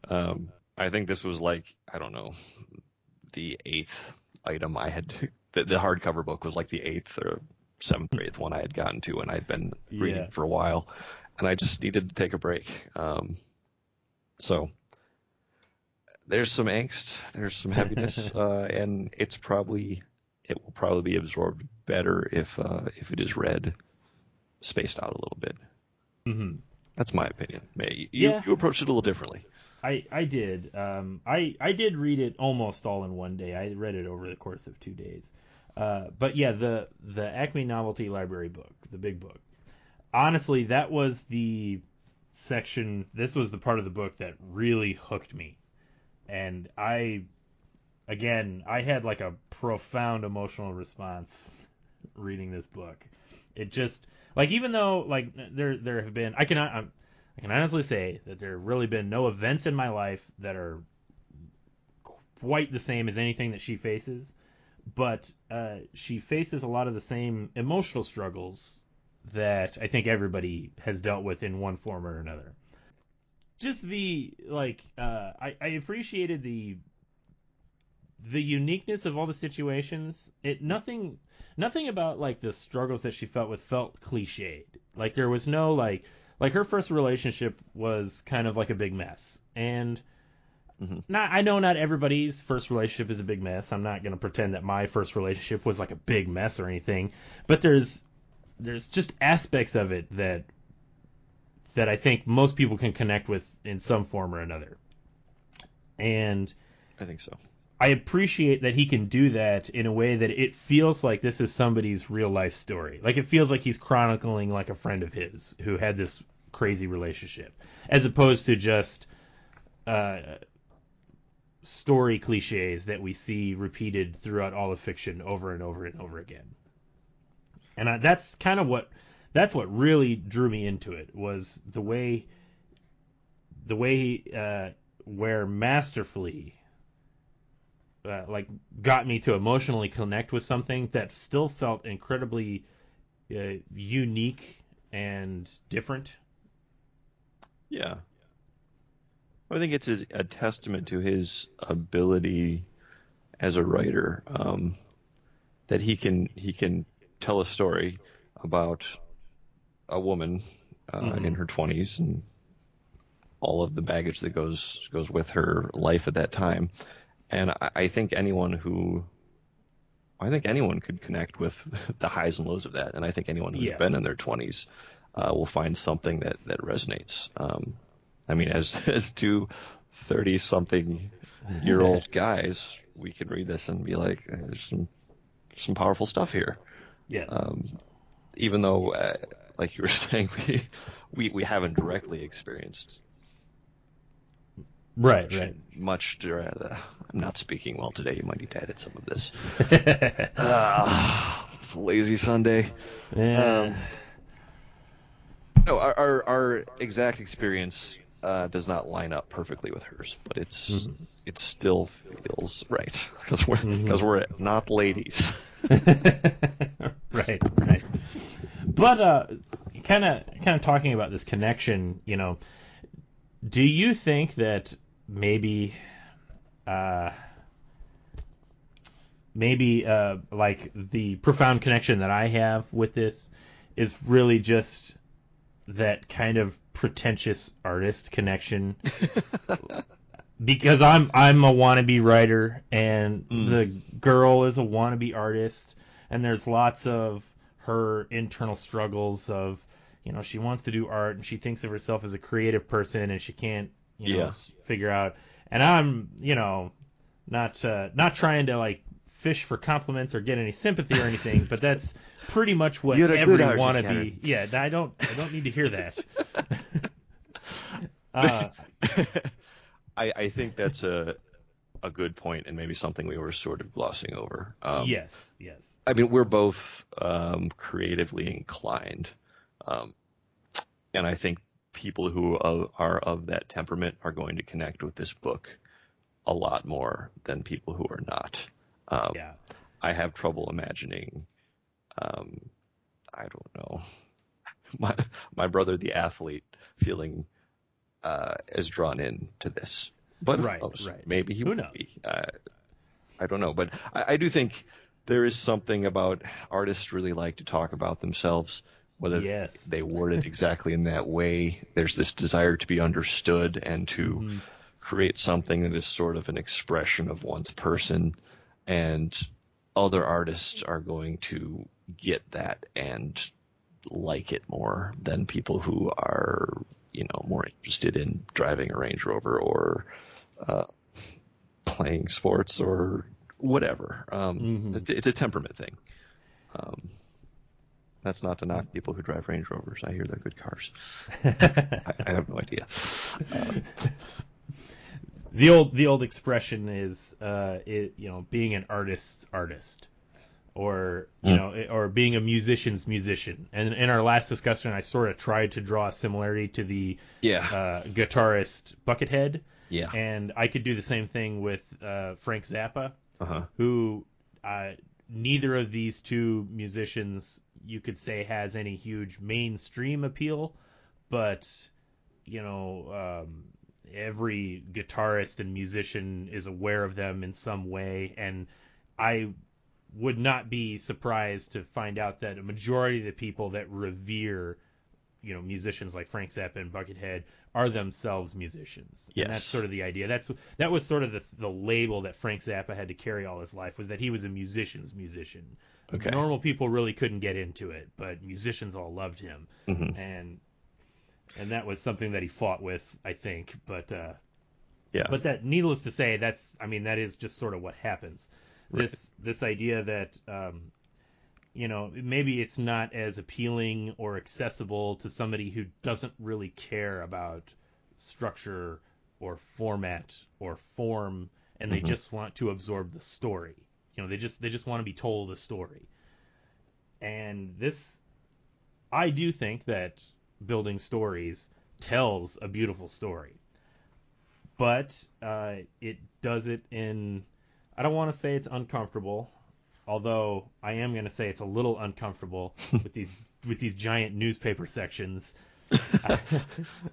I think this was the 8th item I had. The hardcover book was like the 8th or 7th or 8th one I had gotten to, and I'd been reading for a while, and I just needed to take a break. So there's some angst, there's some heaviness, and it will probably be absorbed better if it is read spaced out a little bit. Mm-hmm. That's my opinion. You approached it a little differently. I did. I did read it almost all in one day. I read it over the course of 2 days. But yeah, the Acme Novelty Library book, the big book. Honestly, that was the section. This was the part of the book that really hooked me, and I had like a profound emotional response reading this book. It just, like, even though, like, there have been, I I can honestly say that there have really been no events in my life that are quite the same as anything that she faces, but she faces a lot of the same emotional struggles that I think everybody has dealt with in one form or another. Just I appreciated the uniqueness of all the situations. Nothing about like the struggles that she felt with felt cliched. Like there was no like her first relationship was kind of like a big mess. And I know not everybody's first relationship is a big mess. I'm not going to pretend that my first relationship was like a big mess or anything, but there's just aspects of it that I think most people can connect with in some form or another. And I think so. I appreciate that he can do that in a way that it feels like this is somebody's real life story. Like it feels like he's chronicling like a friend of his who had this crazy relationship, as opposed to just story cliches that we see repeated throughout all of fiction over and over and over again. And that's kind of what really drew me into it, was the way Ware masterfully got me to emotionally connect with something that still felt incredibly unique and different. Yeah. I think it's a testament to his ability as a writer, that he can tell a story about a woman in her 20s and all of the baggage that goes with her life at that time. And I think anyone could connect with the highs and lows of that. And I think anyone who's been in their 20s will find something that resonates. I mean, as two 30-something-year-old guys, we could read this and be like, there's some powerful stuff here. Yes. Even though, like you were saying, we haven't directly experienced right. much. I'm not speaking well today. You might need to edit some of this. It's a lazy Sunday. Yeah. No, our exact experience does not line up perfectly with hers, but it still feels right because we're not ladies. Right. But kind of talking about this connection, do you think that maybe like the profound connection that I have with this is really just that kind of pretentious artist connection? Because I'm a wannabe writer and the girl is a wannabe artist, and there's lots of her internal struggles of, she wants to do art and she thinks of herself as a creative person and she can't figure out. And I'm not trying to like fish for compliments or get any sympathy or anything, but that's pretty much what every wannabe. Yeah, I don't need to hear that. I think that's a good point and maybe something we were sort of glossing over. Yes. I mean, we're both creatively inclined, and I think people who are of that temperament are going to connect with this book a lot more than people who are not. I have trouble imagining, I don't know, my brother, the athlete, feeling as drawn in to this. But right. Maybe he would be. I don't know. But I do think there is something about artists really like to talk about themselves, whether they word it exactly in that way. There's this desire to be understood and to create something that is sort of an expression of one's person. And other artists are going to get that and like it more than people who are, more interested in driving a Range Rover or playing sports or whatever. It's a temperament thing. That's not to knock people who drive Range Rovers. I hear they're good cars. I have no idea. The old expression is, being an artist's artist, or or being a musician's musician. And in our last discussion, I sort of tried to draw a similarity to the guitarist Buckethead. Yeah. And I could do the same thing with Frank Zappa, who neither of these two musicians you could say has any huge mainstream appeal, but every guitarist and musician is aware of them in some way, and I would not be surprised to find out that a majority of the people that revere musicians like Frank Zappa and Buckethead are themselves musicians. Yes. And that's sort of the idea. That was sort of the label that Frank Zappa had to carry all his life, was that he was a musician's musician. Okay. Normal people really couldn't get into it, but musicians all loved him. Mm-hmm. And that was something that he fought with, I think. But But that, needless to say, that is just sort of what happens. Right. This idea that maybe it's not as appealing or accessible to somebody who doesn't really care about structure or format or form, and they just want to absorb the story. They just want to be told a story. And I do think that building stories tells a beautiful story, but it does it in, I don't want to say it's uncomfortable, although I am going to say it's a little uncomfortable with these giant newspaper sections.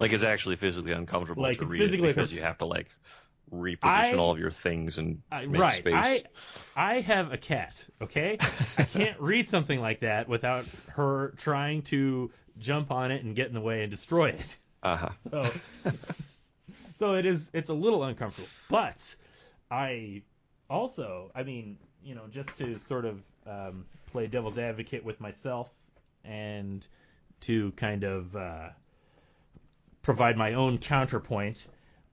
Like it's actually physically uncomfortable to read it because you have to reposition all of your things and make space. I have a cat, okay? I can't read something like that without her trying to jump on it and get in the way and destroy it. Uh-huh. So it's a little uncomfortable. But I also, just to sort of play devil's advocate with myself and to kind of provide my own counterpoint,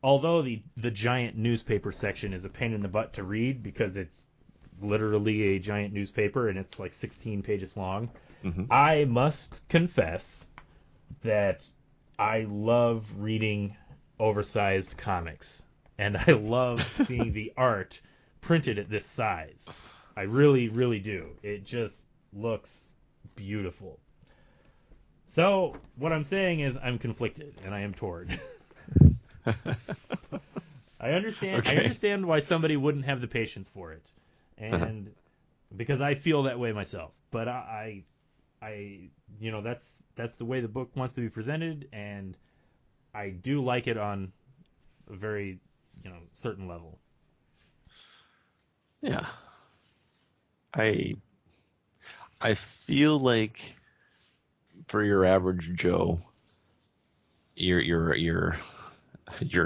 although the giant newspaper section is a pain in the butt to read because it's literally a giant newspaper and it's like 16 pages long, I must confess that I love reading oversized comics, and I love seeing the art printed at this size. I really, really do. It just looks beautiful. So what I'm saying is I'm conflicted and I am torn. I understand why somebody wouldn't have the patience for it, and because I feel that way myself. But I that's the way the book wants to be presented, and I do like it on a very certain level. Yeah. I feel like for your average Joe, you're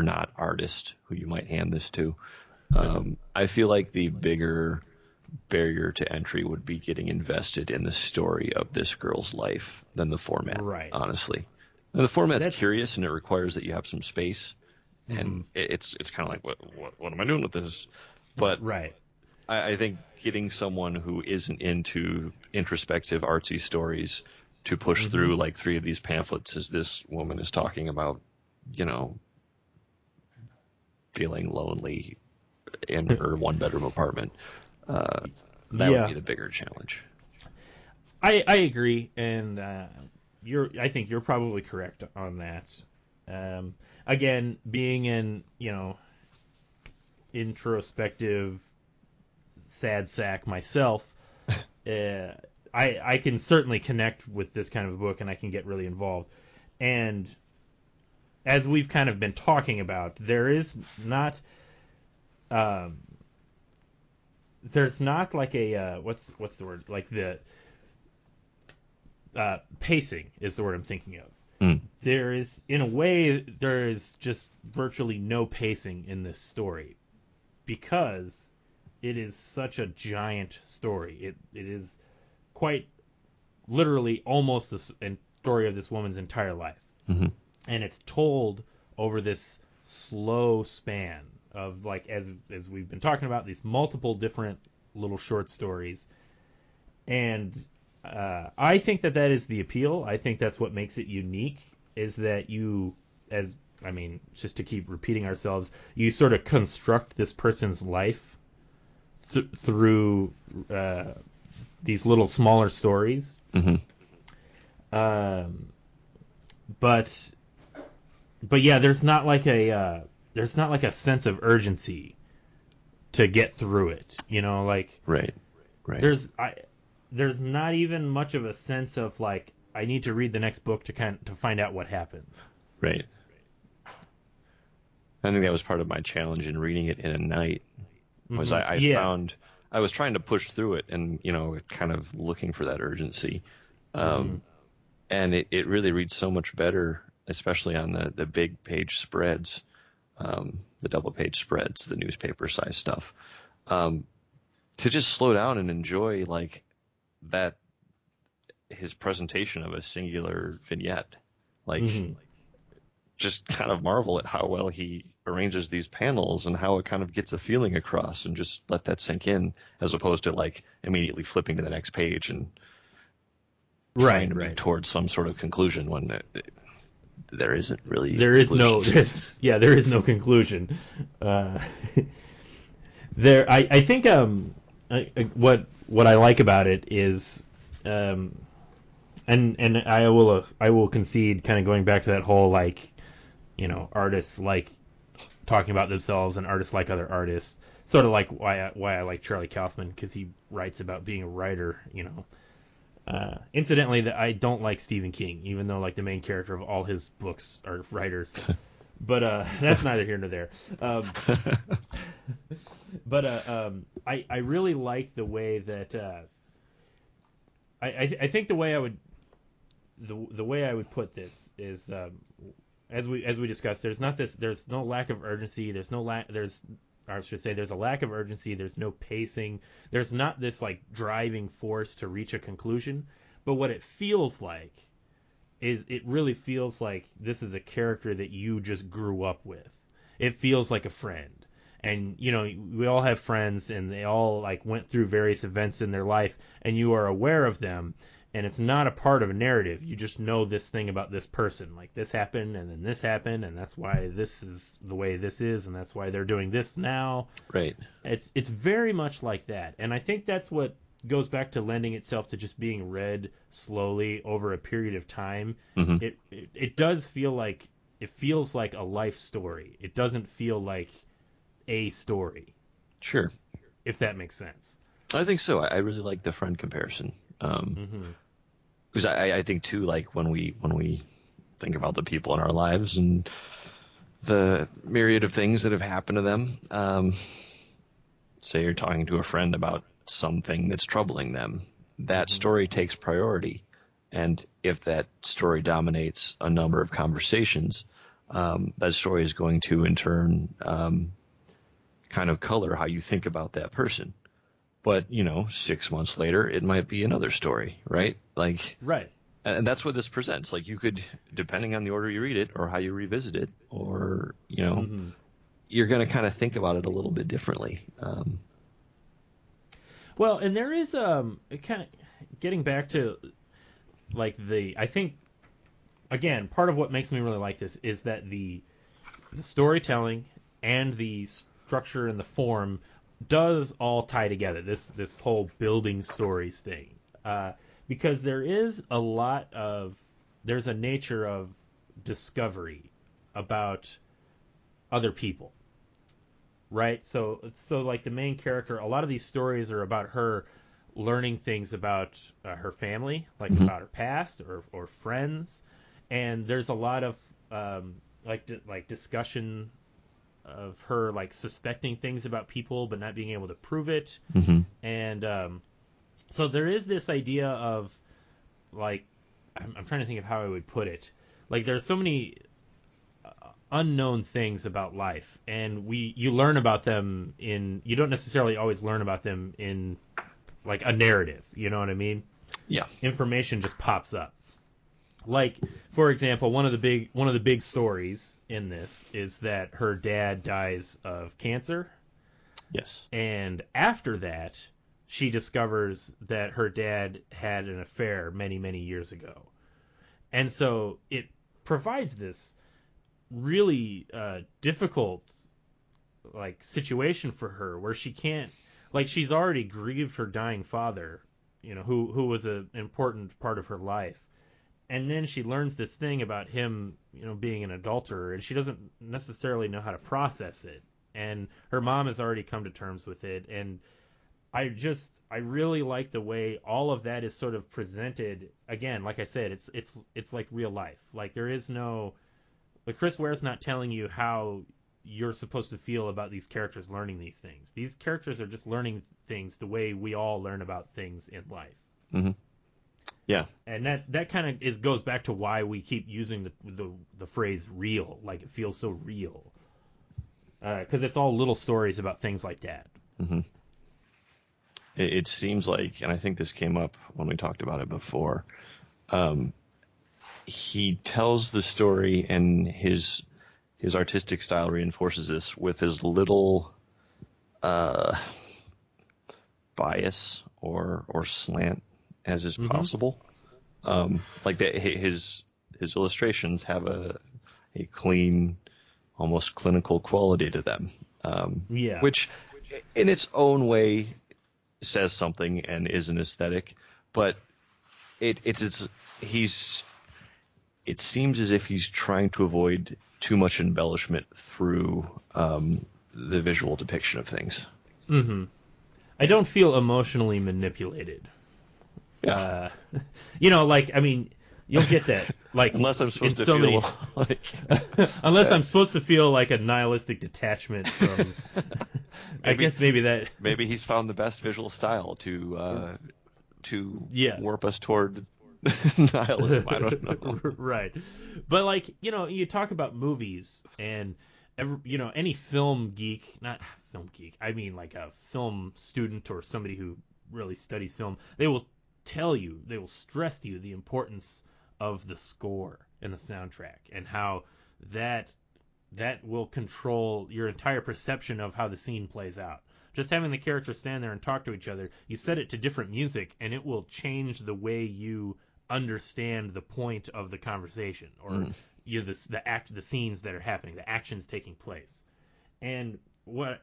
not artist who you might hand this to. I feel like the bigger barrier to entry would be getting invested in the story of this girl's life than the format. Right. Honestly, and the format's curious and it requires that you have some space, and it's kind of like what am I doing with this? But right. I think getting someone who isn't into introspective artsy stories to push through like 3 of these pamphlets as this woman is talking about, feeling lonely in her 1-bedroom apartment, that would be the bigger challenge. I agree, and I think you're probably correct on that. Again, being in introspective sad sack myself, I can certainly connect with this kind of a book, and I can get really involved. And as we've kind of been talking about, there's not like a what's the word, like the pacing is the word I'm thinking of. There is just virtually no pacing in this story because it is such a giant story. It is quite literally almost the story of this woman's entire life. And it's told over this slow span of, like, as we've been talking about, these multiple different little short stories. And I think that is the appeal. I think that's what makes it unique, is that just to keep repeating ourselves, you sort of construct this person's life through these little smaller stories. Mm-hmm. But yeah, there's not like a sense of urgency to get through it. Like Right. there's not even much of a sense of like I need to read the next book to find out what happens. Right. I think that was part of my challenge in reading it in a night. Was I found I was trying to push through it and kind of looking for that urgency, and it really reads so much better, especially on the big page spreads, the double page spreads, the newspaper size stuff, to just slow down and enjoy like that, his presentation of a singular vignette, like just kind of marvel at how well he arranges these panels and how it kind of gets a feeling across, and just let that sink in, as opposed to like immediately flipping to the next page and trying to move towards some sort of conclusion when there isn't really. There is no conclusion. I think what I like about it is, and I will concede, kind of going back to that whole like, artists like talking about themselves and artists like other artists, sort of like why I like Charlie Kaufman, because he writes about being a writer. Incidentally, that I don't like Stephen King, even though like the main character of all his books are writers. But that's neither here nor there. I really like the way that I think the way I would put this is, as we discussed, there's no lack of urgency. There's a lack of urgency. There's no pacing. There's not this like driving force to reach a conclusion. But what it feels like is, it really feels like this is a character that you just grew up with. It feels like a friend. And we all have friends, and they all like went through various events in their life, and you are aware of them, and it's not a part of a narrative. You just know this thing about this person, like this happened, and then this happened, and that's why this is the way this is, and that's why they're doing this now. Right. It's very much like that, and I think that's what goes back to lending itself to just being read slowly over a period of time. Mm-hmm. It does feel like, it feels like a life story. It doesn't feel like a story. Sure. If that makes sense. I think so. I really like the friend comparison. Because I think too, like when we think about the people in our lives and the myriad of things that have happened to them, say you're talking to a friend about something that's troubling them, that story takes priority, and if that story dominates a number of conversations, that story is going to in turn kind of color how you think about that person. But 6 months later, it might be another story, right? Like, right. And that's what this presents. Like, you could, depending on the order you read it or how you revisit it, or you're going to kind of think about it a little bit differently. Well, and there is kind of getting back to like I think, again, part of what makes me really like this is that the storytelling and the structure and the form does all tie together. This whole building stories thing, because there's a nature of discovery about other people, right? So like the main character, a lot of these stories are about her learning things about her family, like about her past or friends, and there's a lot of like discussion of her like suspecting things about people but not being able to prove it. And so there is this idea of like, I'm trying to think of how I would put it. Like, there's so many unknown things about life, and you learn about them you don't necessarily always learn about them in like a narrative, you know what I mean? Yeah. Information just pops up. Like, for example, one of the big stories in this is that her dad dies of cancer. Yes. And after that, she discovers that her dad had an affair many, many years ago. And so it provides this really difficult like situation for her, where she can't, like, she's already grieved her dying father, who was an important part of her life. And then she learns this thing about him, being an adulterer, and she doesn't necessarily know how to process it. And her mom has already come to terms with it. And I really like the way all of that is sort of presented. Again, like I said, it's like real life. Like there is no, like Chris Ware's not telling you how you're supposed to feel about these characters learning these things. These characters are just learning things the way we all learn about things in life. Mm-hmm. Yeah. And that kind of goes back to why we keep using the phrase real, like it feels so real. Because it's all little stories about things like that. Mm-hmm. It seems like, and I think this came up when we talked about it before, he tells the story, and his artistic style reinforces this with as little bias or slant as is possible. Like that, his illustrations have a clean, almost clinical quality to them. Which, in its own way, says something and is an aesthetic, but it seems as if he's trying to avoid too much embellishment through the visual depiction of things. Mm-hmm. I don't feel emotionally manipulated. Yeah. You'll get that. Like, unless I'm supposed to feel like unless I'm supposed to feel like a nihilistic detachment from. I guess maybe he's found the best visual style to warp us toward nihilism. I don't know. Right, but you talk about movies and any film geek, not film geek. I mean like a film student or somebody who really studies film. They will stress to you the importance of the score and the soundtrack and how that will control your entire perception of how the scene plays out. Just having the characters stand there and talk to each other, you set it to different music and it will change the way you understand the point of the conversation or the scenes that are happening, the actions taking place. And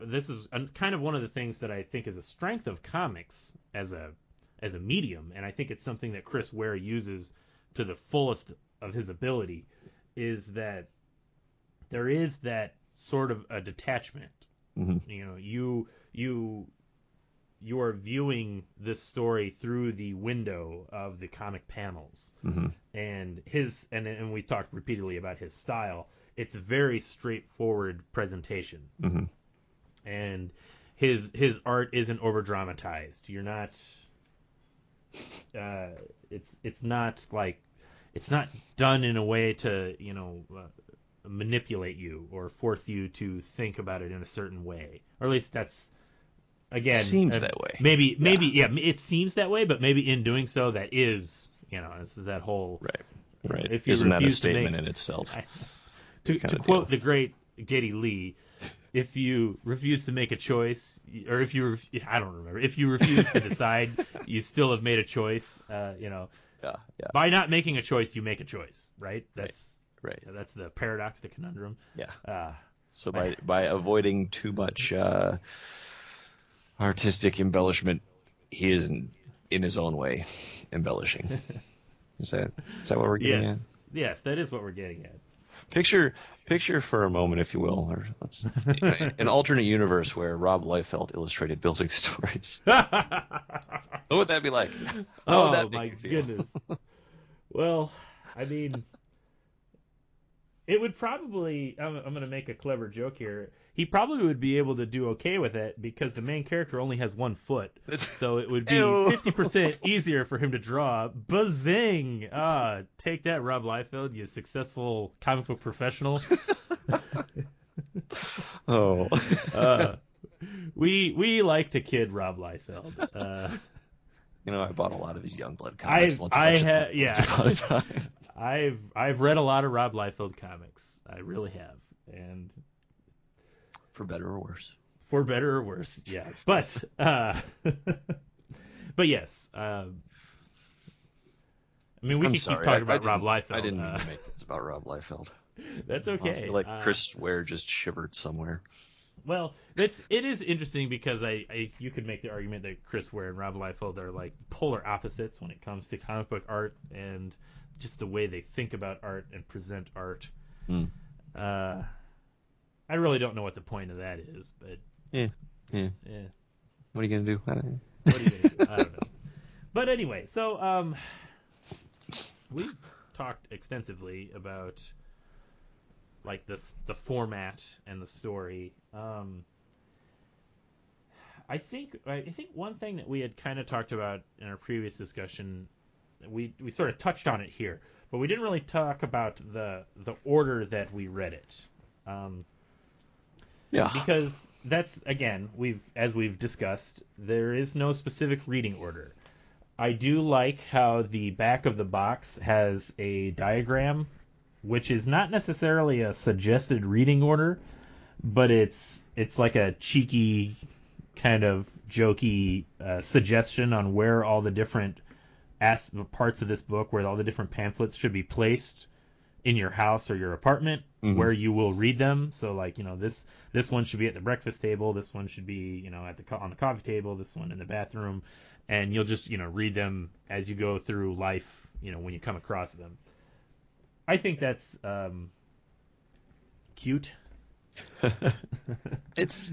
this is kind of one of the things that I think is a strength of comics as a medium, and I think it's something that Chris Ware uses to the fullest of his ability, is that there is that sort of a detachment. Mm-hmm. You are viewing this story through the window of the comic panels. Mm-hmm. And we talked repeatedly about his style. It's a very straightforward presentation. Mm-hmm. And his art isn't over dramatized. You're not it's not done in a way to manipulate you or force you to think about it in a certain way, or at least that's again seems that way. Maybe it seems that way, but maybe in doing so that is this is that whole right. If you Isn't that a refuse statement in itself? To quote the great Geddy Lee, if you refuse to make a choice, or if you refuse to decide, you still have made a choice. By not making a choice, you make a choice, right? That's right. That's the paradox, the conundrum. Yeah. So by avoiding too much artistic embellishment, he is in his own way embellishing. Is that what we're getting at? Yes, that is what we're getting at. Picture for a moment, if you will, or an alternate universe where Rob Liefeld illustrated building stories. What would that be like? How would that make you feel? Goodness. Well, I mean, it would probably. I'm going to make a clever joke here. He probably would be able to do okay with it because the main character only has 1 foot, so it would be 50% easier for him to draw. Bazing! Take that, Rob Liefeld, you successful comic book professional. We like to kid Rob Liefeld. I bought a lot of these Youngblood comics. I've read a lot of Rob Liefeld comics. I really have, and. For better or worse. For better or worse, yeah. But yes. I mean, we can keep talking about Rob Liefeld. I didn't mean to make this about Rob Liefeld. That's okay. I feel like Chris Ware just shivered somewhere. Well, it is interesting because you could make the argument that Chris Ware and Rob Liefeld are like polar opposites when it comes to comic book art and just the way they think about art and present art. Mm. I really don't know what the point of that is, but Yeah. What are you gonna do? What are you gonna do? I don't know. But anyway, so we've talked extensively about like the format and the story. I think one thing that we had kind of talked about in our previous discussion, we sort of touched on it here, but we didn't really talk about the order that we read it. Yeah. Because that's, again, as we've discussed, there is no specific reading order. I do like how the back of the box has a diagram, which is not necessarily a suggested reading order, but it's like a cheeky kind of jokey suggestion on where all the different parts of this book, where all the different pamphlets should be placed in your house or your apartment, Mm-hmm. where you will read them. So like, this one should be at the breakfast table, this one should be, on the coffee table, this one in the bathroom, and you'll just, read them as you go through life, when you come across them. I think that's cute. It's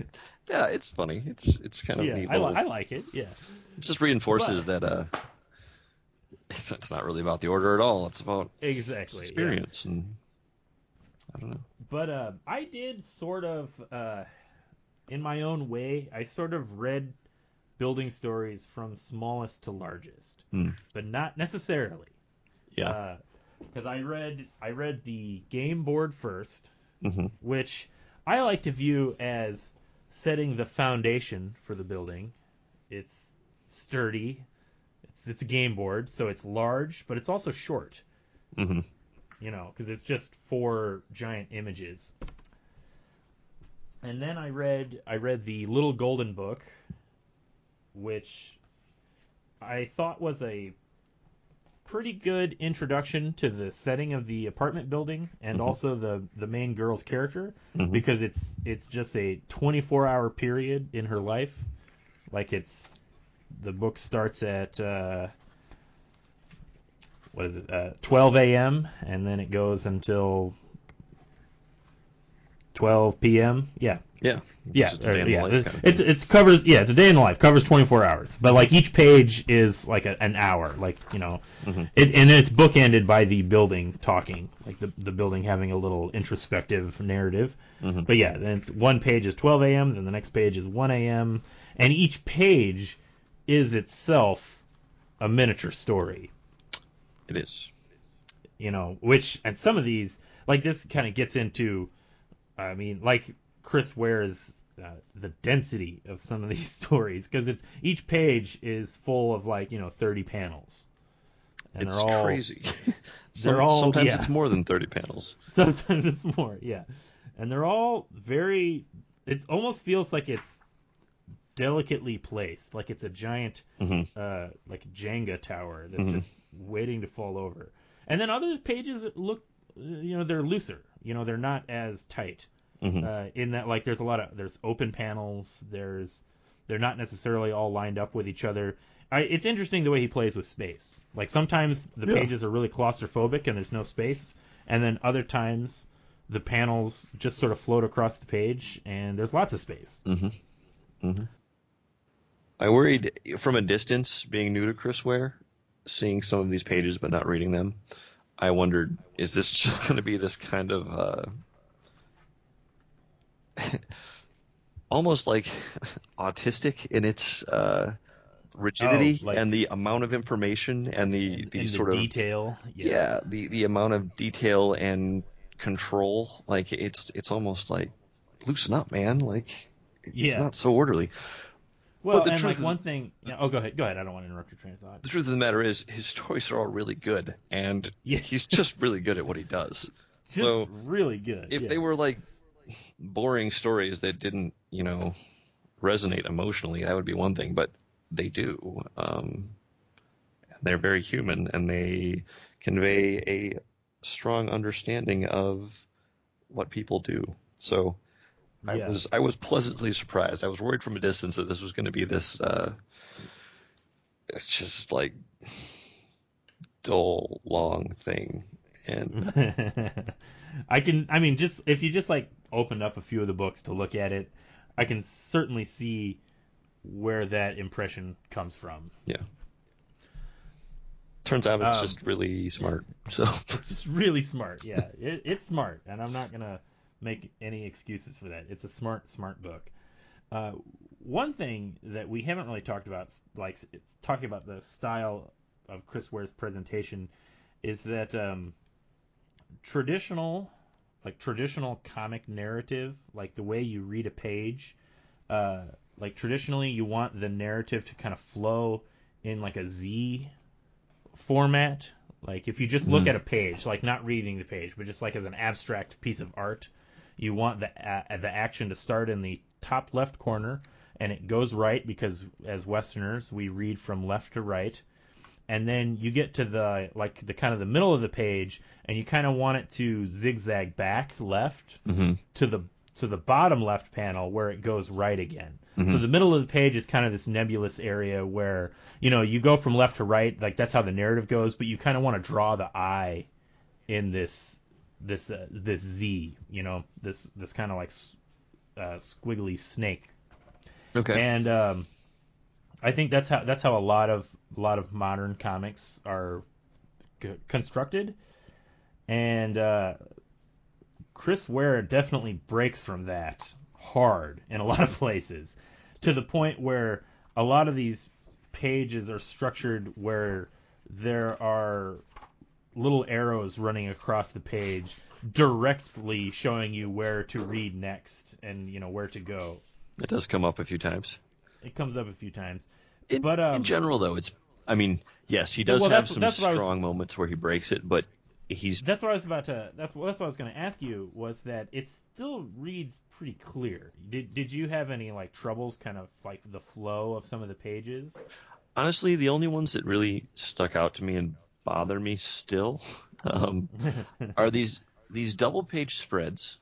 funny. It's kind of neat. I like it. Yeah. It just reinforces that it's not really about the order at all. It's about experience and I don't know. But I did sort of in my own way. I sort of read building stories from smallest to largest, but not necessarily. Yeah. Because I read the game board first, Mm-hmm. which I like to view as setting the foundation for the building. It's sturdy. It's a game board, so it's large, but it's also short. Mm-hmm. Because it's just 4 giant images. And then I read the Little Golden Book, which I thought was a pretty good introduction to the setting of the apartment building and also the main girl's character, because it's just a 24-hour period in her life. Like the book starts at 12 a.m. and then it goes until 12 p.m. Yeah. It's It covers it's a day in the life, covers 24 hours, but like each page is like an hour, like and it's bookended by the building talking, like the building having a little introspective narrative. But yeah, then it's one page is 12 a.m. then the next page is 1 a.m. and each page is itself a miniature story. It is. Which, and some of these, like this kind of gets into, like Chris Ware's, the density of some of these stories, because each page is full of 30 panels. And it's they're all crazy. Sometimes it's more than 30 panels. Sometimes it's more, yeah. And they're all it almost feels like it's delicately placed, like it's a giant, like Jenga tower that's just waiting to fall over. And then other pages look, they're looser. They're not as tight. In that, like, there's open panels. They're not necessarily all lined up with each other. It's interesting the way he plays with space. Like sometimes the pages are really claustrophobic and there's no space, and then other times the panels just sort of float across the page and there's lots of space. I worried from a distance, being new to Chris Ware, seeing some of these pages but not reading them. I wondered, is this just going to be this kind of almost like autistic in its rigidity and the amount of information and the sort of detail? The amount of detail and control. Like it's almost like, loosen up, man. Like it's not so orderly. Well, and like one thing. Go ahead. I don't want to interrupt your train of thought. The truth of the matter is, his stories are all really good, and he's just really good at what he does. Really good. If they were like boring stories that didn't, resonate emotionally, that would be one thing. But they do. They're very human, and they convey a strong understanding of what people do. So Yeah. I was pleasantly surprised. I was worried from a distance that this was going to be this it's just like dull, long thing. And I mean, just if you just like opened up a few of the books to look at it, I can certainly see where that impression comes from. yeah, turns out it's Um, just really smart. So it's just really smart. Yeah, it's smart, and I'm not gonna make any excuses for that. It's a smart book. Uh, One thing that we haven't really talked about, like talking about the style of Chris Ware's presentation, is that traditional comic narrative, like the way you read a page, like traditionally you want the narrative to kind of flow in like a Z format. Like if you just look at a page, like not reading the page, but just like as an abstract piece of art, you want the action to start in the top left corner, and it goes right because as Westerners we read from left to right, and then you get to the kind of the middle of the page, and you kind of want it to zigzag back left to the bottom left panel where it goes right again. So the middle of the page is kind of this nebulous area where you go from left to right, like that's how the narrative goes, but you kind of want to draw the eye in this Z, this kind of like squiggly snake. okay, And I think that's how a lot of modern comics are constructed, and Chris Ware definitely breaks from that hard in a lot of places, to the point where a lot of these pages are structured where there are little arrows running across the page directly showing you where to read next and where to go. it does come up a few times. It comes up a few times. In But in general, though, I mean, yes, he does well, have some that's what I was. strong moments where he breaks it, but he's That's what I was about to. That's what I was going to ask you, was that it still reads pretty clear. Did you have any like troubles, kind of like the flow of some of the pages? honestly the only ones that really stuck out to me and bother me still are these double page spreads.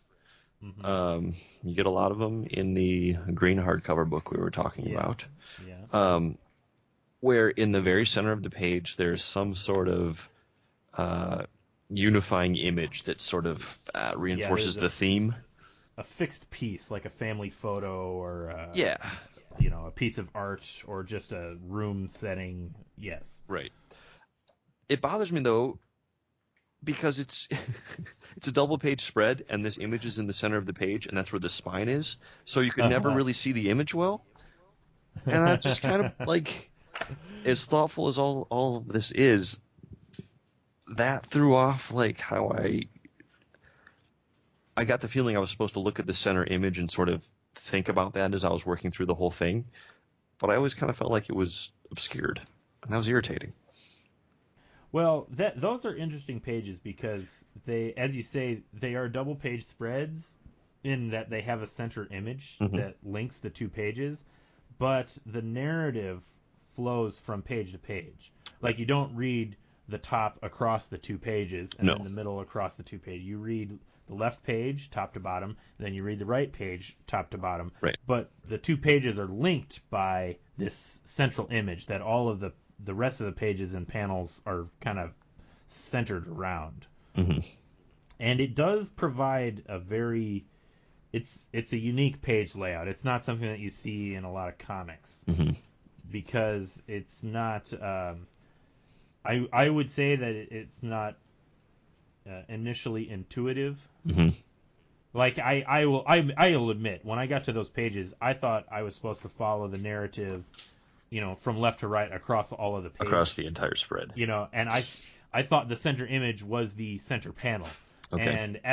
You get a lot of them in the green hardcover book we were talking about. Yeah. Where in the very center of the page there's some sort of unifying image that sort of reinforces the theme. A fixed piece, like a family photo, or Yeah. a piece of art, or just a room setting. Yes. Right. It bothers me though because it's it's a double page spread and this image is in the center of the page and that's where the spine is, so you can never really see the image well. And I just kind of like, as thoughtful as all of this is, that threw off like how I got the feeling I was supposed to look at the center image and sort of think about that as I was working through the whole thing, but I always kind of felt like it was obscured, and that was irritating. Well, those are interesting pages because they, as you say, they are double page spreads in that they have a center image that links the two pages, but the narrative flows from page to page. Like you don't read the top across the two pages and then the middle across the two pages. You read the left page top to bottom, and then you read the right page top to bottom. Right. But the two pages are linked by this central image that all of the rest of the pages and panels are kind of centered around. And it does provide a very it's a unique page layout. It's not something that you see in a lot of comics because it's not. I would say that it's not initially intuitive. Like I'll admit, when I got to those pages, I thought I was supposed to follow the narrative, from left to right across all of the pages. Across the entire spread. And I thought the center image was the center panel. Okay. And it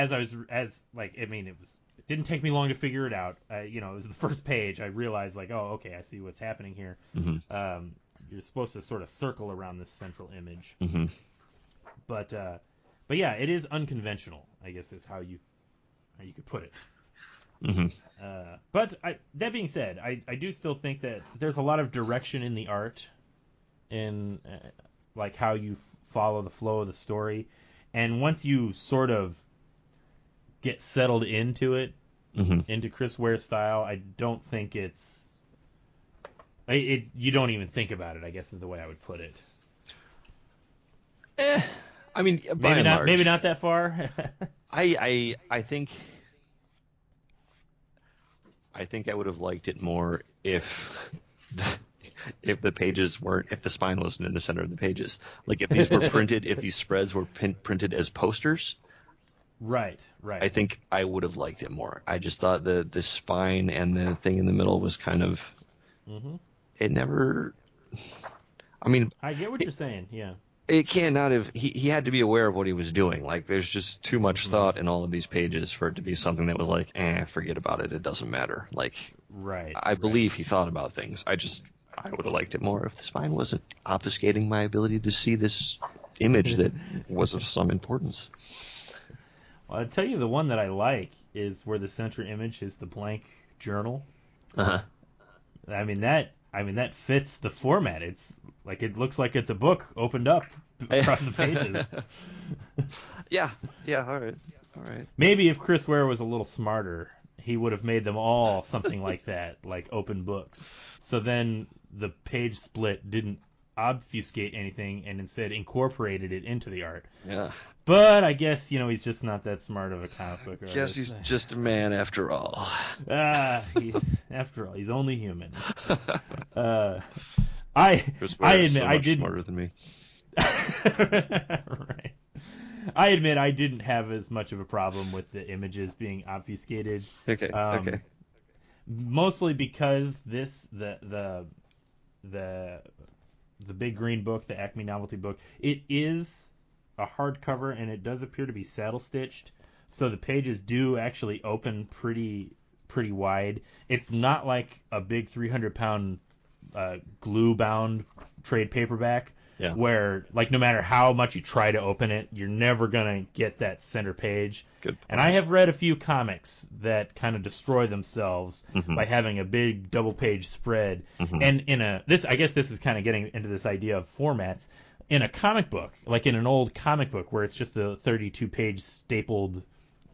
didn't take me long to figure it out. It was the first page. I realized like, oh, okay, I see what's happening here. You're supposed to sort of circle around this central image. But yeah, it is unconventional, I guess is how you could put it. But that being said, I do still think that there's a lot of direction in the art, in like how you follow the flow of the story, and once you sort of get settled into it, into Chris Ware's style. I don't think it's you don't even think about it, I guess is the way I would put it. I mean, by and large, maybe not that far. I think I would have liked it more if the pages weren't, if the spine wasn't in the center of the pages. Like if these were printed, if these spreads were printed as posters. Right. I think I would have liked it more. I just thought the spine and the thing in the middle was kind of, it never. I mean, I get what you're saying. Yeah. It cannot have. He had to be aware of what he was doing. Like, there's just too much thought in all of these pages for it to be something that was like, forget about it. It doesn't matter. Like, I believe he thought about things. I would have liked it more if the spine wasn't obfuscating my ability to see this image that was of some importance. Well, I'll tell you the one that I like is where the center image is the blank journal. I mean that fits the format. It's like, it looks like it's a book opened up across the pages. Yeah, all right. Maybe if Chris Ware was a little smarter, he would have made them all something like that, like open books. So then the page split didn't obfuscate anything and instead incorporated it into the art. Yeah. But I guess, he's just not that smart of a comic book artist. Guess he's just a man after all. After all, he's only human. Chris Ware is admit so I much didn't. smarter than me. Right. I admit I didn't have as much of a problem with the images being obfuscated. Okay. Mostly because the big green book, the Acme novelty book, it is a hardcover and it does appear to be saddle stitched, so the pages do actually open pretty wide. It's not like a big 300-pound glue bound trade paperback, where, like, no matter how much you try to open it, you're never gonna get that center page. Good point. And I have read a few comics that kind of destroy themselves by having a big double page spread. And I guess this is kind of getting into this idea of formats. In a comic book, like in an old comic book where it's just a 32-page stapled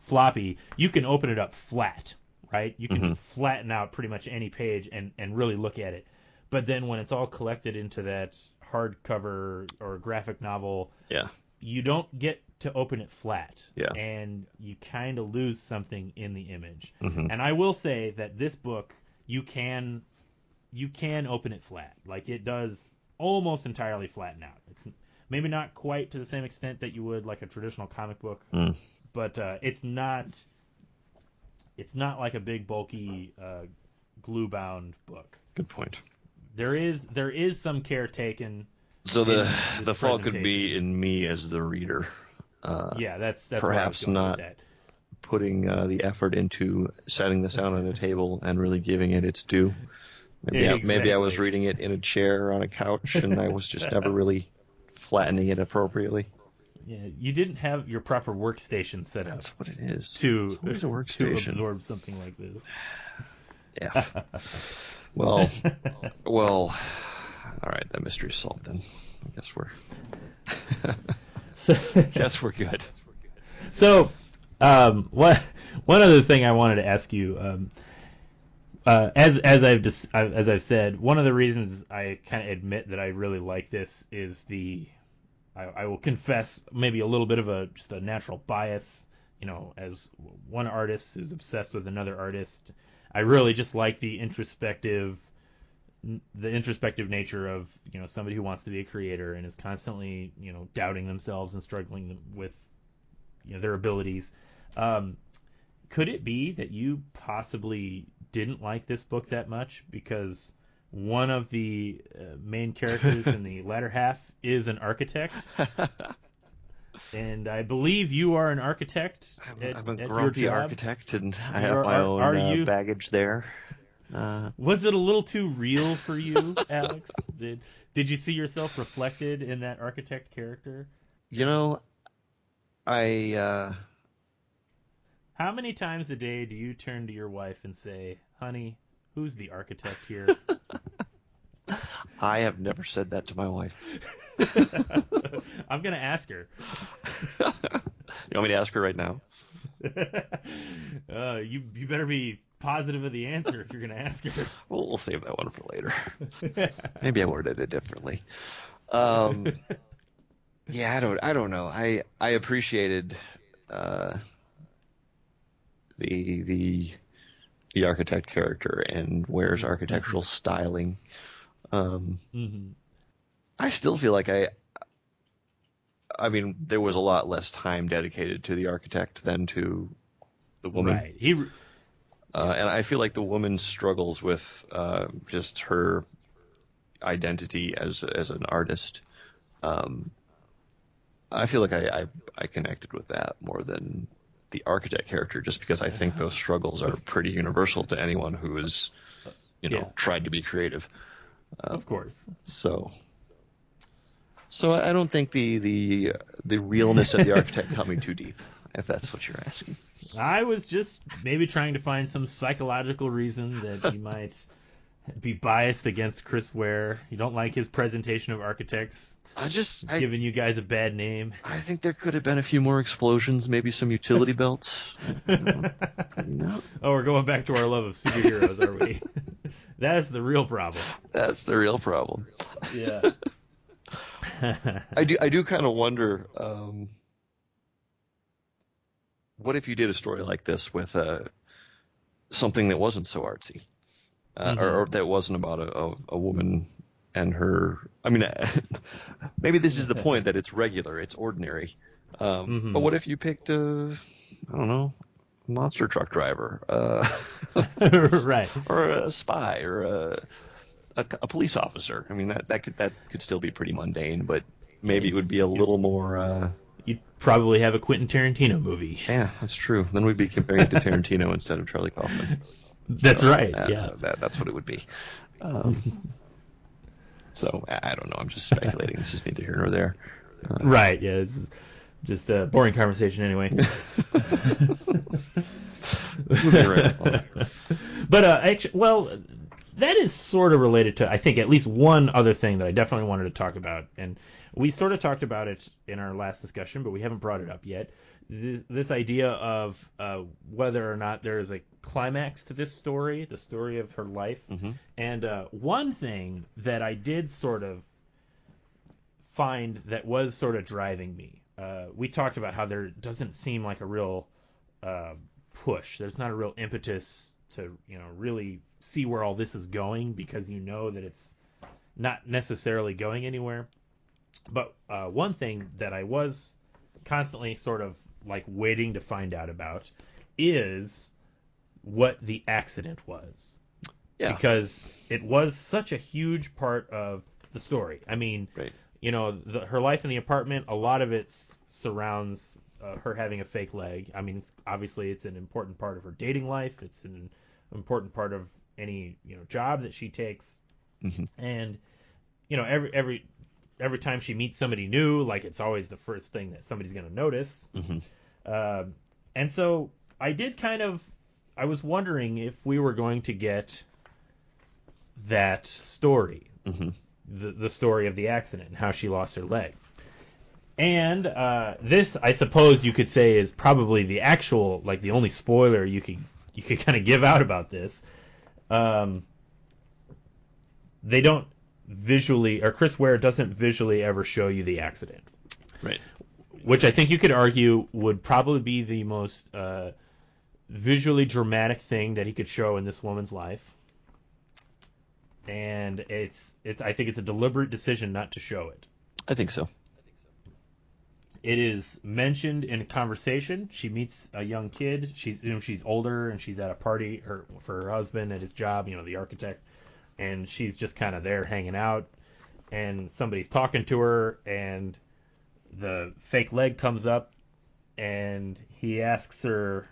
floppy, you can open it up flat, right? You can just flatten out pretty much any page and really look at it. But then when it's all collected into that hardcover or graphic novel, you don't get to open it flat. And you kind of lose something in the image. And I will say that this book, you can open it flat. Like, it does almost entirely flatten out. It's maybe not quite to the same extent that you would like a traditional comic book, but it's not like a big bulky glue bound book. Good point. There is some care taken. So the fault could be in me as the reader. That's perhaps not putting the effort into setting this out on a table and really giving it its due. Maybe I was reading it in a chair on a couch, and I was just never really flattening it appropriately. Yeah, you didn't have your proper workstation set up. That's what it is. To to absorb something like this. Yeah. Well. All right, that mystery's solved then. I guess we're good. So, one other thing I wanted to ask you. As I've said, one of the reasons I kind of admit that I really like this is I will confess maybe a little bit of just a natural bias, as one artist who's obsessed with another artist. I really just like the introspective nature of somebody who wants to be a creator and is constantly doubting themselves and struggling with their abilities. Could it be that you possibly didn't like this book that much because one of the main characters in the latter half is an architect? And I believe you are an architect. I'm a grumpy architect, and I have my own baggage there. Was it a little too real for you, Alex? Did you see yourself reflected in that architect character? How many times a day do you turn to your wife and say, "Honey, who's the architect here?" I have never said that to my wife. I'm going to ask her. You want me to ask her right now? You better be positive of the answer if you're going to ask her. We'll save that one for later. Maybe I worded it differently. Yeah, I don't know. I appreciated the architect character and Ware's architectural styling. I still feel like I mean, there was a lot less time dedicated to the architect than to the woman. Right. And I feel like the woman struggles with just her identity as an artist. I feel like I connected with that more than the architect character, just because I think those struggles are pretty universal to anyone who has, tried to be creative. Of course. So I don't think the realness of the architect cut me too deep, if that's what you're asking. I was just maybe trying to find some psychological reason that you might be biased against Chris Ware. You don't like his presentation of architects. Giving you guys a bad name. I think there could have been a few more explosions, maybe some utility belts. Oh, we're going back to our love of superheroes, are we? That's the real problem. That's the real problem. Yeah. I do kind of wonder, what if you did a story like this with something that wasn't so artsy, or that wasn't about a woman and her. I mean, maybe this is the point, that it's regular, it's ordinary. But what if you picked a monster truck driver, right, or a spy, or a police officer? I mean, that could still be pretty mundane, but maybe it would be a little more. You'd probably have a Quentin Tarantino movie. Yeah, that's true. Then we'd be comparing it to Tarantino instead of Charlie Kaufman. That's right. Yeah, that's what it would be. So I don't know. I'm just speculating. This is neither here nor there. Right. Yeah. It's just a boring conversation anyway. But actually, well, that is sort of related to, I think, at least one other thing that I definitely wanted to talk about, and we sort of talked about it in our last discussion, but we haven't brought it up yet. This idea of whether or not there is a climax to this story, the story of her life. And one thing that I did sort of find that was sort of driving me, we talked about how there doesn't seem like a real push. There's not a real impetus to really see where all this is going, because that it's not necessarily going anywhere. But one thing that I was constantly sort of like waiting to find out about is what the accident was. Yeah. Because it was such a huge part of the story. I mean, right. Her life in the apartment, a lot of it surrounds her having a fake leg. I mean, obviously it's an important part of her dating life. It's an important part of any job that she takes. And every time she meets somebody new, like, it's always the first thing that somebody's going to notice. And so I was wondering if we were going to get that story, the story of the accident and how she lost her leg. And this, I suppose you could say, is probably the actual, like, the only spoiler you could kind of give out about this. They don't visually, or Chris Ware doesn't visually ever show you the accident. Right. Which I think you could argue would probably be the most visually dramatic thing that he could show in this woman's life. And I think it's a deliberate decision not to show it. I think so. It is mentioned in a conversation. She meets a young kid. She's older, and she's at a party for her husband at his job, the architect. And she's just kind of there hanging out, and somebody's talking to her, and the fake leg comes up, and he asks her,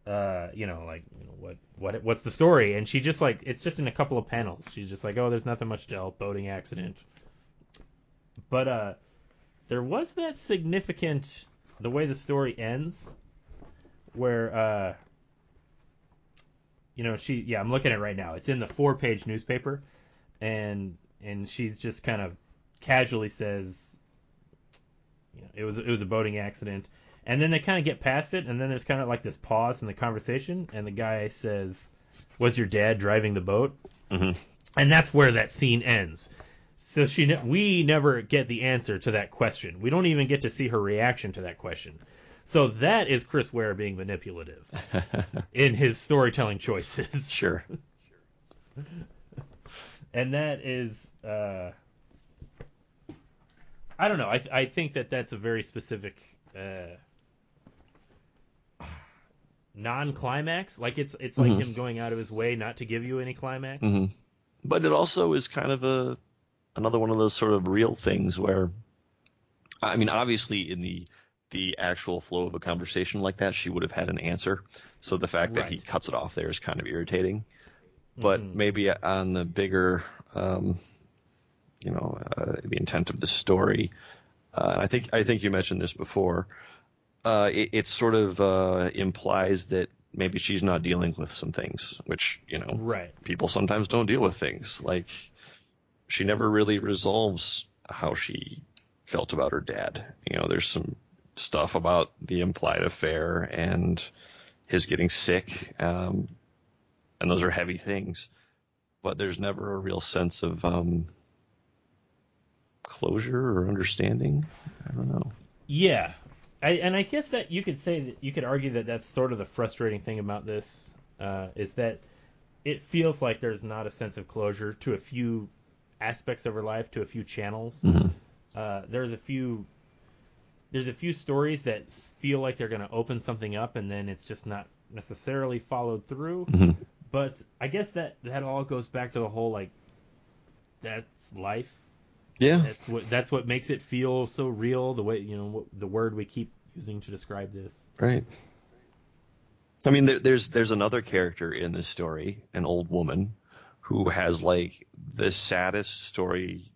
what's the story? And she just, like, it's just in a couple of panels. She's just like, oh, there's nothing much to tell, boating accident. But there was that significant, the way the story ends, where I'm looking at it right now. It's in the 4-page newspaper, and she's just kind of casually says, it was a boating accident, And then they kind of get past it, and then there's kind of like this pause in the conversation, and the guy says, "Was your dad driving the boat?" Mm-hmm. And that's where that scene ends. So we never get the answer to that question. We don't even get to see her reaction to that question. So that is Chris Ware being manipulative in his storytelling choices. Sure. And that is, I don't know. I think that's a very specific non-climax. Like it's like him going out of his way not to give you any climax. Mm-hmm. But it also is kind of another one of those sort of real things where, I mean, obviously in the actual flow of a conversation like that, she would have had an answer. So the fact that he cuts it off there is kind of irritating. But maybe on the bigger, the intent of the story, I think you mentioned this before. It sort of implies that maybe she's not dealing with some things, which people sometimes don't deal with things. Like she never really resolves how she felt about her dad. There's some stuff about the implied affair and his getting sick, and those are heavy things. But there's never a real sense of closure or understanding. I don't know. Yeah. And I guess that you could argue that that's sort of the frustrating thing about this, is that it feels like there's not a sense of closure to a few aspects of her life, to a few channels. Mm-hmm. There's a few stories that feel like they're going to open something up, and then it's just not necessarily followed through. Mm-hmm. But I guess that all goes back to the whole, like, that's life. Yeah. That's what makes it feel so real, the way, the word we keep using to describe this. Right. I mean, there's another character in this story, an old woman, who has, like, the saddest story.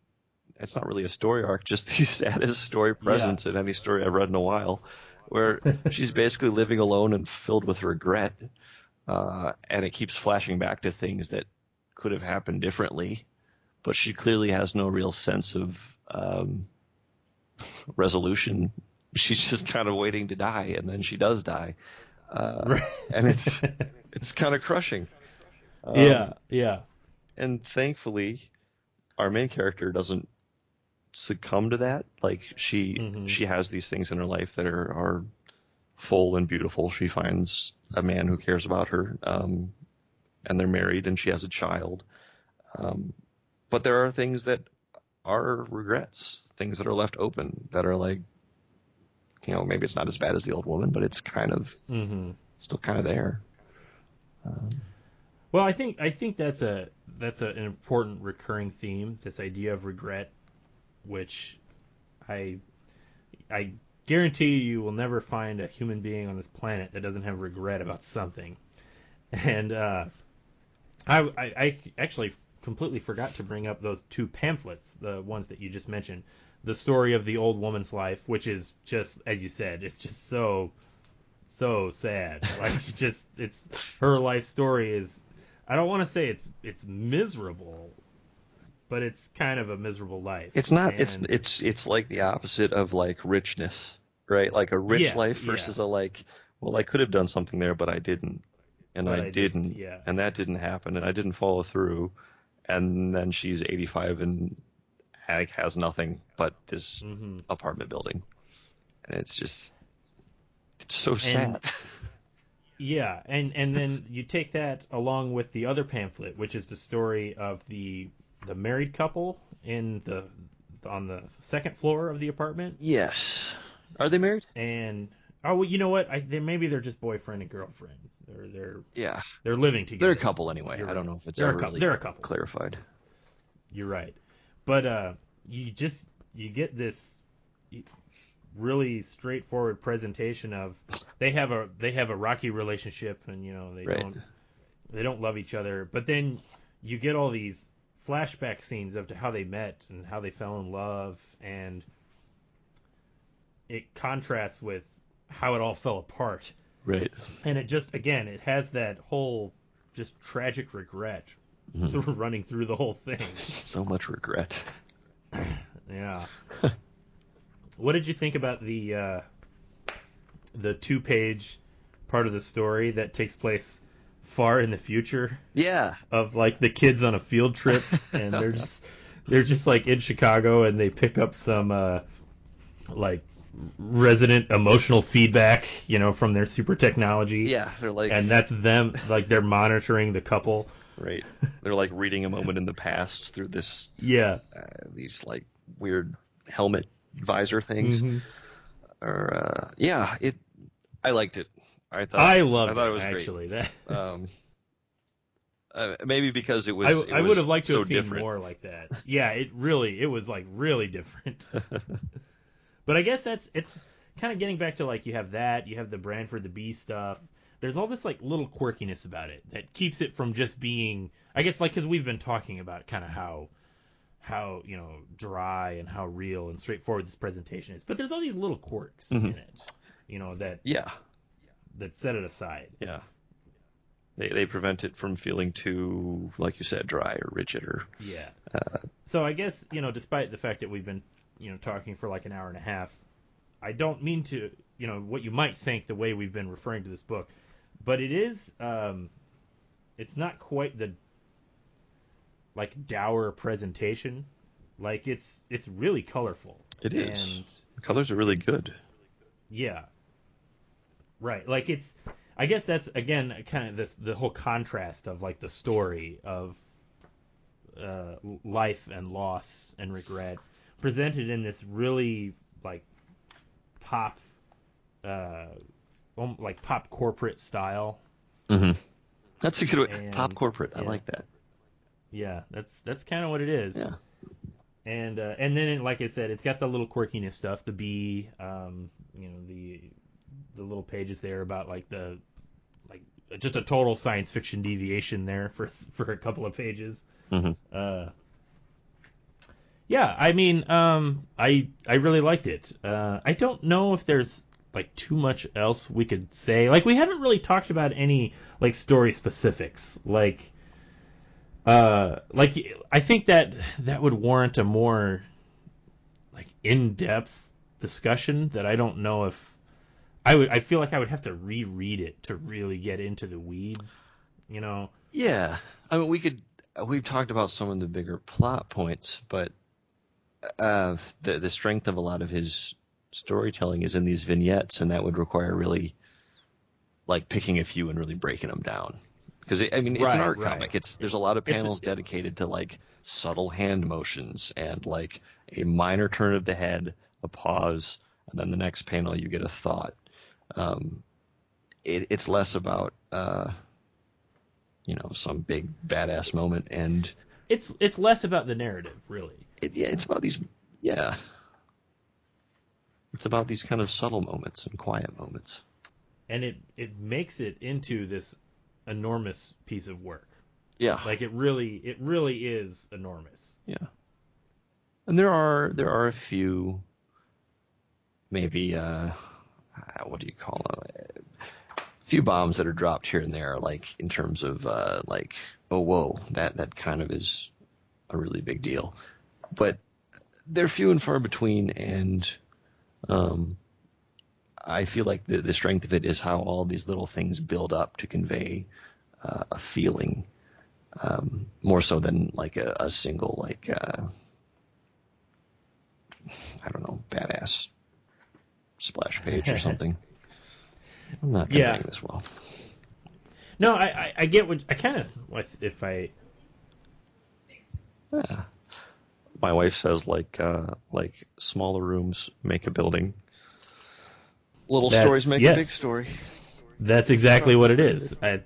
It's not really a story arc, just the saddest story presence in any story I've read in a while, where she's basically living alone and filled with regret, and it keeps flashing back to things that could have happened differently. But she clearly has no real sense of resolution. She's just kind of waiting to die, and then she does die, and it's kind of crushing. Yeah. And thankfully, our main character doesn't succumb to that. Like she has these things in her life that are full and beautiful. She finds a man who cares about her, and they're married, and she has a child. But there are things that are regrets, things that are left open, that are like, maybe it's not as bad as the old woman, but it's kind of still kind of there. Well, I think that's an important recurring theme, this idea of regret, which I guarantee you will never find a human being on this planet that doesn't have regret about something. And I actually completely forgot to bring up those two pamphlets, the ones that you just mentioned. The story of the old woman's life, which is just, as you said, it's just so sad. Like, it's her life story is, I don't want to say it's miserable, but it's kind of a miserable life. It's not. It's like the opposite of, like, richness, right? Like a rich life versus a, like, well, I could have done something there, but I didn't, and I didn't, and that didn't happen, and I didn't follow through. And then she's 85 and has nothing but this apartment building, and it's so sad. Yeah, and then you take that along with the other pamphlet, which is the story of the married couple on the second floor of the apartment. Yes, are they married? And you know what? Maybe they're just boyfriend and girlfriend. They're living together. They're a couple anyway. I don't know if it's ever really they're a couple. Clarified. You're right, but you get this really straightforward presentation of they have a rocky relationship, and they don't love each other. But then you get all these flashback scenes of how they met and how they fell in love, and it contrasts with how it all fell apart. Right. And it just, again, it has that whole just tragic regret running through the whole thing. So much regret. Yeah. What did you think about the the 2-page part of the story that takes place far in the future. Yeah. Of like the kids on a field trip, and they're just like in Chicago, and they pick up some like resident emotional feedback, from their super technology. Yeah, they're like, and that's them, like they're monitoring the couple. Right. They're like reading a moment in the past through this. Yeah. These like weird helmet visor things. Mm-hmm. Or I liked it. I thought it it was actually great. Maybe because it was. I would have liked to so have seen different. more like that. Yeah, it was like really different. But I guess it's kind of getting back to like you have the Branford the Bee stuff. There's all this like little quirkiness about it that keeps it from just being, I guess, like, because we've been talking about kind of how dry and how real and straightforward this presentation is. But there's all these little quirks in it, that set it aside. Yeah. They prevent it from feeling too, like you said, dry or rigid or. Yeah. So I guess, despite the fact that we've been, talking for like an hour and a half, I don't mean to, what you might think the way we've been referring to this book, but it is, it's not quite the, like, dour presentation. Like, it's really colorful. It is. The colors are really good. Yeah. Right. Like, I guess that's, again, kind of the whole contrast of, like, the story of life and loss and regret presented in this really, like, pop corporate style. Mm-hmm. That's a good way. Pop corporate. I like that. Yeah, that's kind of what it is. Yeah. And then, like I said, it's got the little quirkiness stuff. The bee, the little pages there about like just a total science fiction deviation there for a couple of pages. Mm-hmm. Yeah, I mean, I really liked it. I don't know if there's like too much else we could say. Like, we haven't really talked about any like story specifics. Like I think that would warrant a more like in-depth discussion that I don't know if I feel like I would have to reread it to really get into the weeds, Yeah. I mean, we've talked about some of the bigger plot points, but the strength of a lot of his storytelling is in these vignettes, and that would require really like picking a few and really breaking them down. Because it's an art comic. There's a lot of panels dedicated to like subtle hand motions and like a minor turn of the head, a pause, and then the next panel you get a thought. It's less about some big badass moment, and it's less about the narrative, really. It's about these. Yeah. It's about these kind of subtle moments and quiet moments. And it makes it into this enormous piece of work. Yeah. Like it really is enormous. Yeah. And there are a few maybe what do you call them? A few bombs that are dropped here and there, like in terms of like, oh whoa, that kind of is a really big deal. But they're few and far between, and I feel like the strength of it is how all these little things build up to convey a feeling, more so than like a single like I don't know, badass splash page or something. I'm not conveying this well. No, I get what I kind of if I. Yeah. My wife says like smaller rooms make a building. Little stories make a big story. That's exactly what it is. It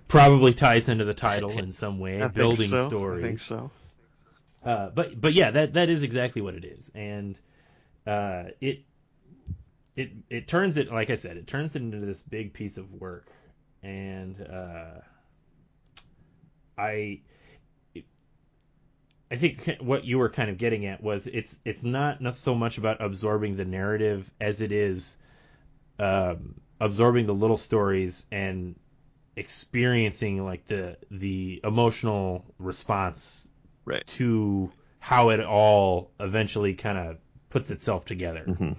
probably ties into the title in some way. Building stories. I think so. But yeah, that is exactly what it is, and it turns it, like I said, it turns it into this big piece of work, and I think what you were kind of getting at was it's not so much about absorbing the narrative as it is absorbing the little stories and experiencing like the emotional response to how it all eventually kind of puts itself together. Mm-hmm.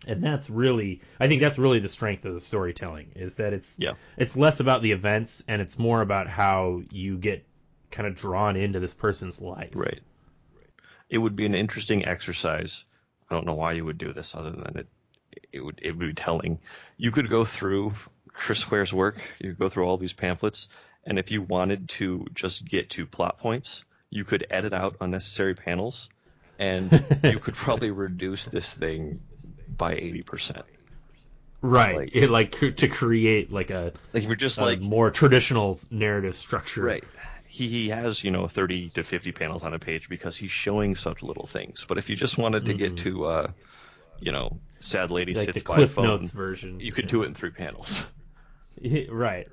And that's really, I think that's really the strength of the storytelling, is that it's less about the events and it's more about how you get kind of drawn into this person's life. Right. It would be an interesting exercise. I don't know why you would do this other than it would be telling. You could go through Chris Ware's work, you could go through all these pamphlets, and if you wanted to just get to plot points, you could edit out unnecessary panels, and you could probably reduce this thing by 80%. Right. To create like if you're just more traditional narrative structure. Right. He has, 30 to 50 panels on a page because he's showing such little things. But if you just wanted to get to, sad lady like sits the by Cliff phone, Notes version, you could do it in 3 panels. Right.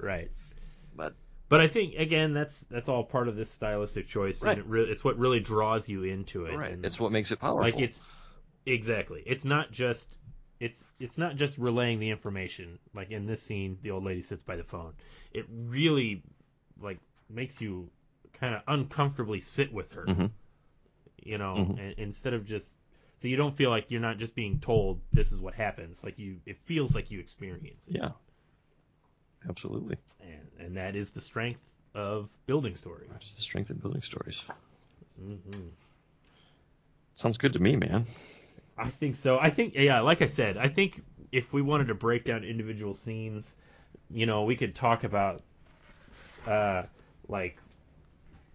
But I think, again, that's all part of this stylistic choice. Right. And it's what really draws you into it. Right. And it's what makes it powerful. like exactly. It's not just relaying the information. Like in this scene, the old lady sits by the phone. It really makes you kind of uncomfortably sit with her. Mm-hmm. And instead of just so you don't feel like you're not just being told this is what happens. It feels like you experience it. Yeah. Absolutely. And that is the strength of building stories. That is the strength of building stories. Mm-hmm. Sounds good to me, man. I think so. I think, yeah, like I said, I think if we wanted to break down individual scenes, we could talk about,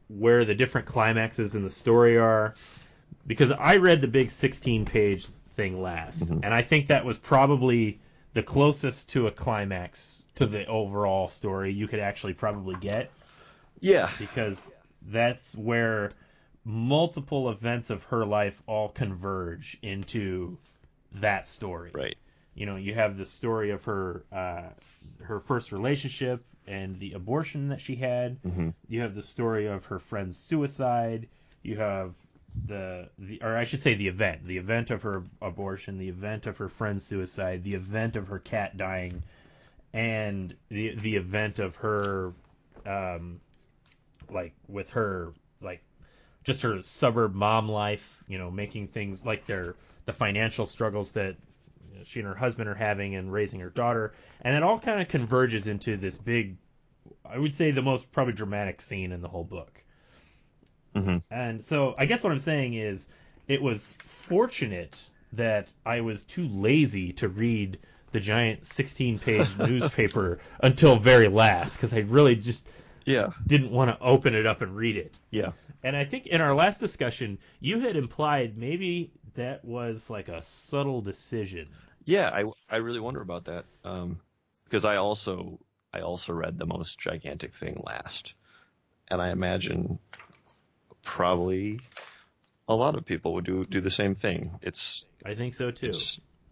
where the different climaxes in the story are. Because I read the big 16-page thing last, mm-hmm. and I think that was probably the closest to a climax to the overall story you could actually probably get. Yeah. Because that's where multiple events of her life all converge into that story. Right. You have the story of her first relationship and the abortion that she had. Mm-hmm. You have the story of her friend's suicide. You have the event of her abortion, the event of her friend's suicide, the event of her cat dying, and the event of her with her just her suburb mom life, making things like the financial struggles that she and her husband are having and raising her daughter, and it all kind of converges into this big, I would say the most probably dramatic scene in the whole book. Mm-hmm. And so I guess what I'm saying is it was fortunate that I was too lazy to read the giant 16-page newspaper until very last, because I really just didn't want to open it up and read it. Yeah. And I think in our last discussion, you had implied maybe that was like a subtle decision. Yeah, I really wonder about that, because I also read the most gigantic thing last, and I imagine probably a lot of people would do the same thing. I think so too.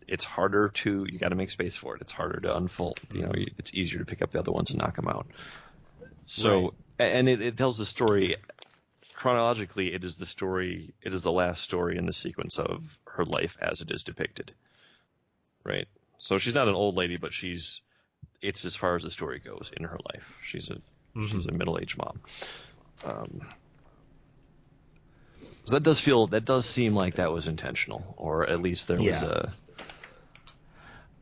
It's harder to, you got to make space for it. It's harder to unfold. It's easier to pick up the other ones and knock them out. So, right. And it tells the story chronologically. It is the last story in the sequence of her life as it is depicted. Right. So she's not an old lady, but it's as far as the story goes in her life. She's a middle-aged mom. So that does seem like that was intentional, or at least there was a.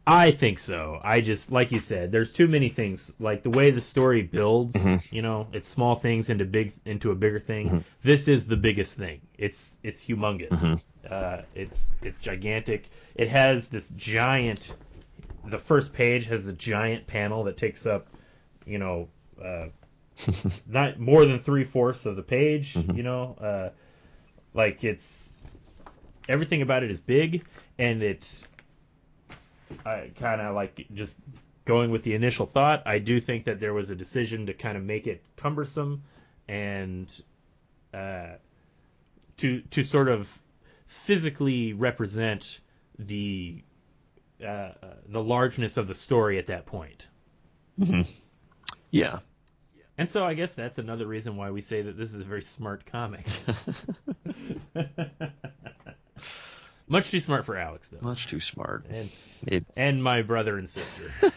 I think so. I just, like you said, there's too many things. Like the way the story builds, mm-hmm. It's small things into a bigger thing. Mm-hmm. This is the biggest thing. It's humongous. Mm-hmm. It's gigantic. It has this giant. The first page has the giant panel that takes up, not more than 3/4 of the page. Mm-hmm. It's everything about it is big, and it's kind of just going with the initial thought. I do think that there was a decision to kind of make it cumbersome and to sort of physically represent the largeness of the story at that point. Mm-hmm. Yeah. And so I guess that's another reason why we say that this is a very smart comic. Much too smart for Alex, though. Much too smart. And my brother and sister.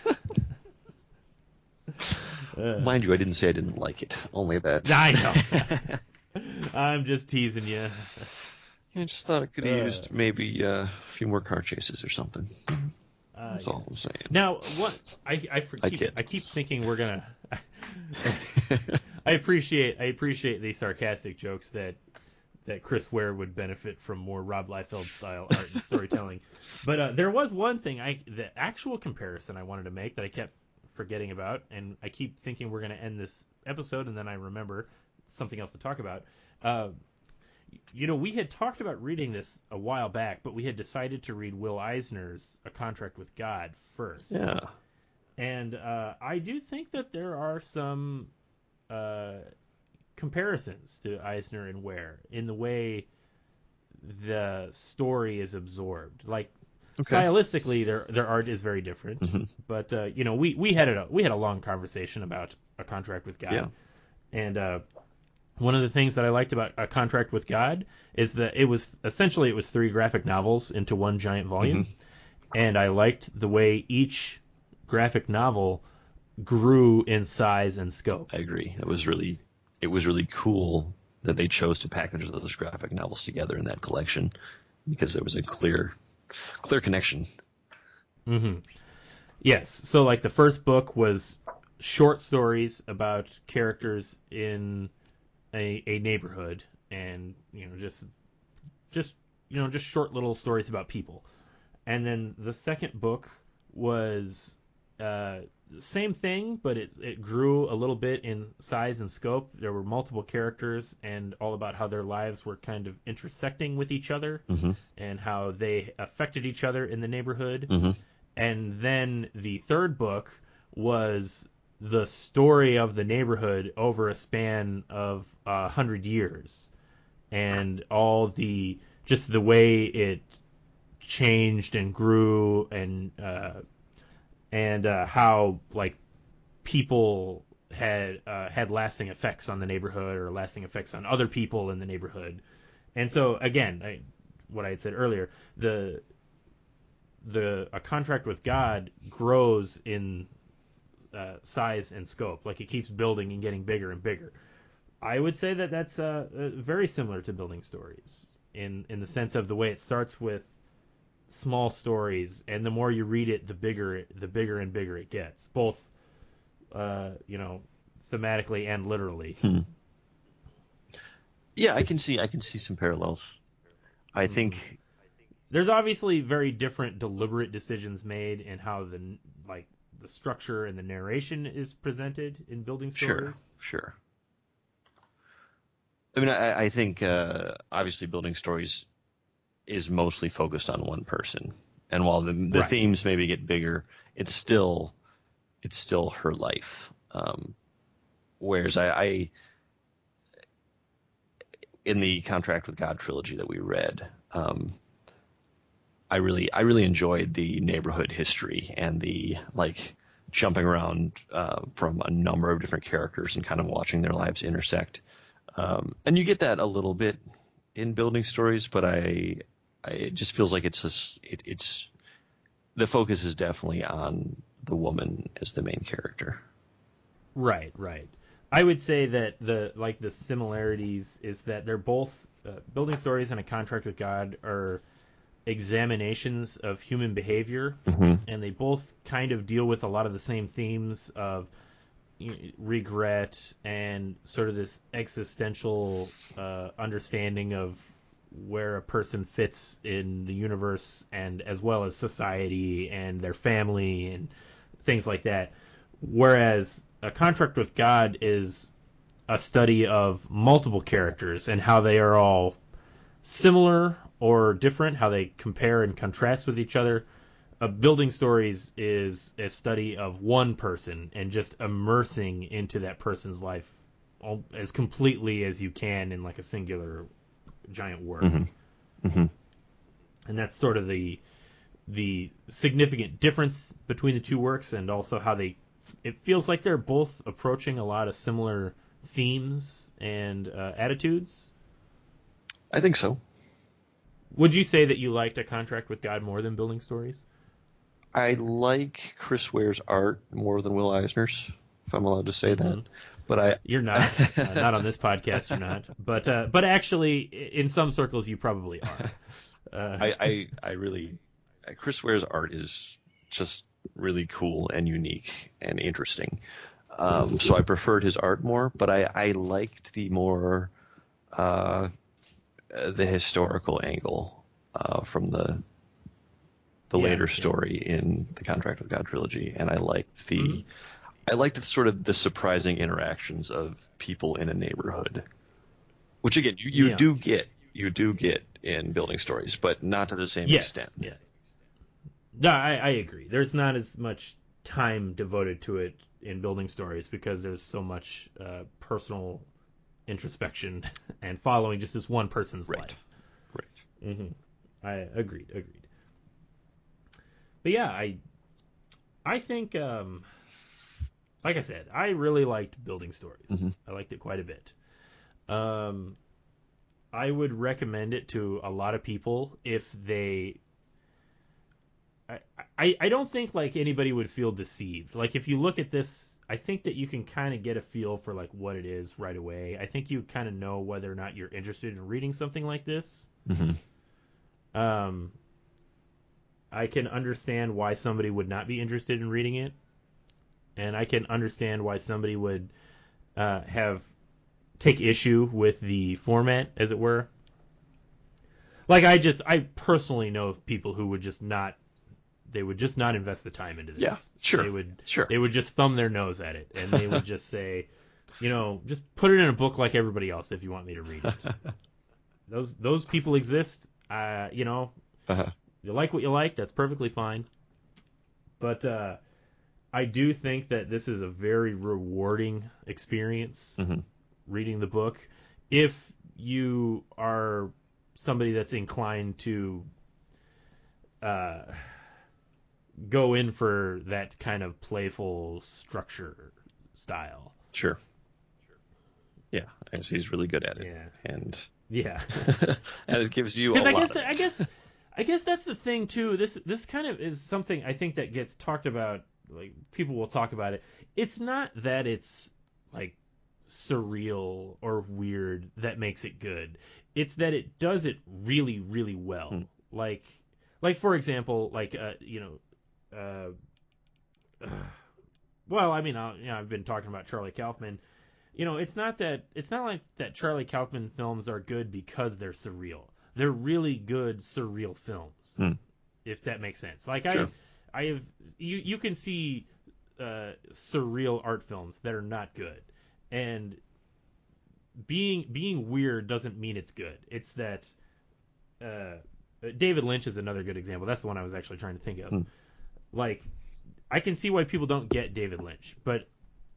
Mind you, I didn't say I didn't like it. Only that. I know. I'm just teasing you. I just thought it could have used maybe a few more car chases or something. That's all I'm saying. Now, what I keep thinking we're gonna. I appreciate the sarcastic jokes that Chris Ware would benefit from more Rob Liefeld style art and storytelling. But there was one thing, the actual comparison I wanted to make that I kept forgetting about, and I keep thinking we're going to end this episode, and then I remember something else to talk about. We had talked about reading this a while back, but we had decided to read Will Eisner's A Contract with God first. Yeah. And I do think that there are some comparisons to Eisner and Ware in the way the story is absorbed. Like, stylistically, their art is very different. Mm-hmm. But we had a long conversation about A Contract with God. Yeah. And one of the things that I liked about A Contract with God is that it was 3 graphic novels into one giant volume. Mm-hmm. And I liked the way each graphic novel grew in size and scope. I agree. It was really cool that they chose to package those graphic novels together in that collection, because there was a clear connection. Mm-hmm. Yes. So, like, the first book was short stories about characters in a neighborhood, and just short little stories about people. And then the second book was same thing, but it grew a little bit in size and scope. There were multiple characters, and all about how their lives were kind of intersecting with each other, mm-hmm. and how they affected each other in the neighborhood. Mm-hmm. And then the third book was the story of the neighborhood over a span of 100 years, and all the way it changed and grew, and how, like, people had lasting effects on the neighborhood, or lasting effects on other people in the neighborhood. And so, again, what I had said earlier, A Contract with God grows in size and scope. Like, it keeps building and getting bigger and bigger. I would say that that's very similar to Building Stories in the sense of the way it starts with small stories, and the more you read it, the bigger and bigger it gets, both thematically and literally. Yeah, I can see some parallels. I think there's obviously very different deliberate decisions made in how the structure and the narration is presented in Building Stories. Sure. I mean, I think obviously Building Stories is mostly focused on one person, and while the right. themes maybe get bigger, it's still her life. Whereas I in the Contract with God trilogy that we read, I really enjoyed the neighborhood history and the jumping around from a number of different characters and kind of watching their lives intersect. And you get that a little bit in Building Stories, but it just feels like it's the focus is definitely on the woman as the main character. Right. I would say that the similarities is that they're both Building Stories and A Contract with God are examinations of human behavior, mm-hmm. and they both kind of deal with a lot of the same themes of regret and sort of this existential understanding of where a person fits in the universe, and as well as society and their family and things like that. Whereas A Contract with God is a study of multiple characters and how they are all similar or different, how they compare and contrast with each other. Building Stories is a study of one person and just immersing into that person's life as completely as you can in a singular giant work. Mm-hmm. Mm-hmm. And that's sort of the significant difference between the two works, and also how it feels like they're both approaching a lot of similar themes and attitudes. I think so. Would you say that you liked A Contract with God more than Building Stories? I like Chris Ware's art more than Will Eisner's, if I'm allowed to say mm-hmm. that. But you're not. Not on this podcast, you're not. But actually, in some circles, you probably are. I really, Chris Ware's art is just really cool and unique and interesting. So I preferred his art more, but I liked the more the historical angle from the later story in the Contract with God trilogy, and I liked the sort of the surprising interactions of people in a neighborhood, which again you do get in building stories, but not to the same extent. Yeah. No, I agree. There's not as much time devoted to it in building stories because there's so much personal introspection and following just this one person's life. Right. Mm-hmm. I agreed. But yeah, I think, like I said, I really liked building stories. Mm-hmm. I liked it quite a bit. I would recommend it to a lot of people if they. I don't think like anybody would feel deceived. Like if you look at this, I think that you can kind of get a feel for like what it is right away. I think you kind of know whether or not you're interested in reading something like this. Mm-hmm. I can understand why somebody would not be interested in reading it, and I can understand why somebody would take issue with the format, as it were. Like I personally know people who would just not. They would just not invest the time into this. Yeah, sure. They would just thumb their nose at it, and they would just say, just put it in a book like everybody else if you want me to read it. Those people exist. You like what you like. That's perfectly fine. But I do think that this is a very rewarding experience, reading the book. If you are somebody that's inclined to go in for that kind of playful structure style. Sure. Yeah, he's really good at it. Yeah. And and it gives you a lot. I guess that's the thing too. This kind of is something I think that gets talked about. Like people will talk about it. It's not that it's like surreal or weird that makes it good. It's that it does it really, really well. Like for example, well, I mean, I've been talking about Charlie Kaufman. It's not like that Charlie Kaufman films are good because they're surreal. They're really good surreal films, if that makes sense. Like sure. you can see surreal art films that are not good, and being weird doesn't mean it's good. It's that David Lynch is another good example. That's the one I was actually trying to think of. Like, I can see why people don't get David Lynch, but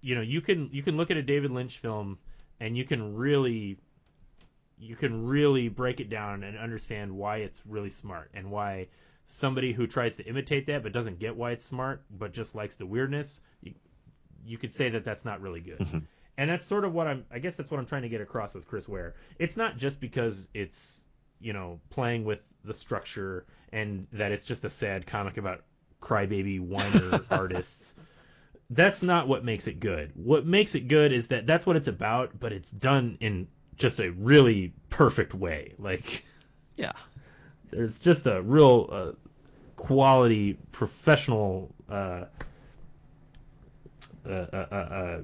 you can look at a David Lynch film and you can really break it down and understand why it's really smart, and why somebody who tries to imitate that but doesn't get why it's smart but just likes the weirdness, you could say that that's not really good. And that's sort of what I guess that's what I'm trying to get across with Chris Ware. It's not just because it's playing with the structure and that it's just a sad comic about crybaby whiner artists. That's not what makes it good. What makes it good is that that's what it's about, but it's done in just a really perfect way. Like, yeah, there's just a real quality professional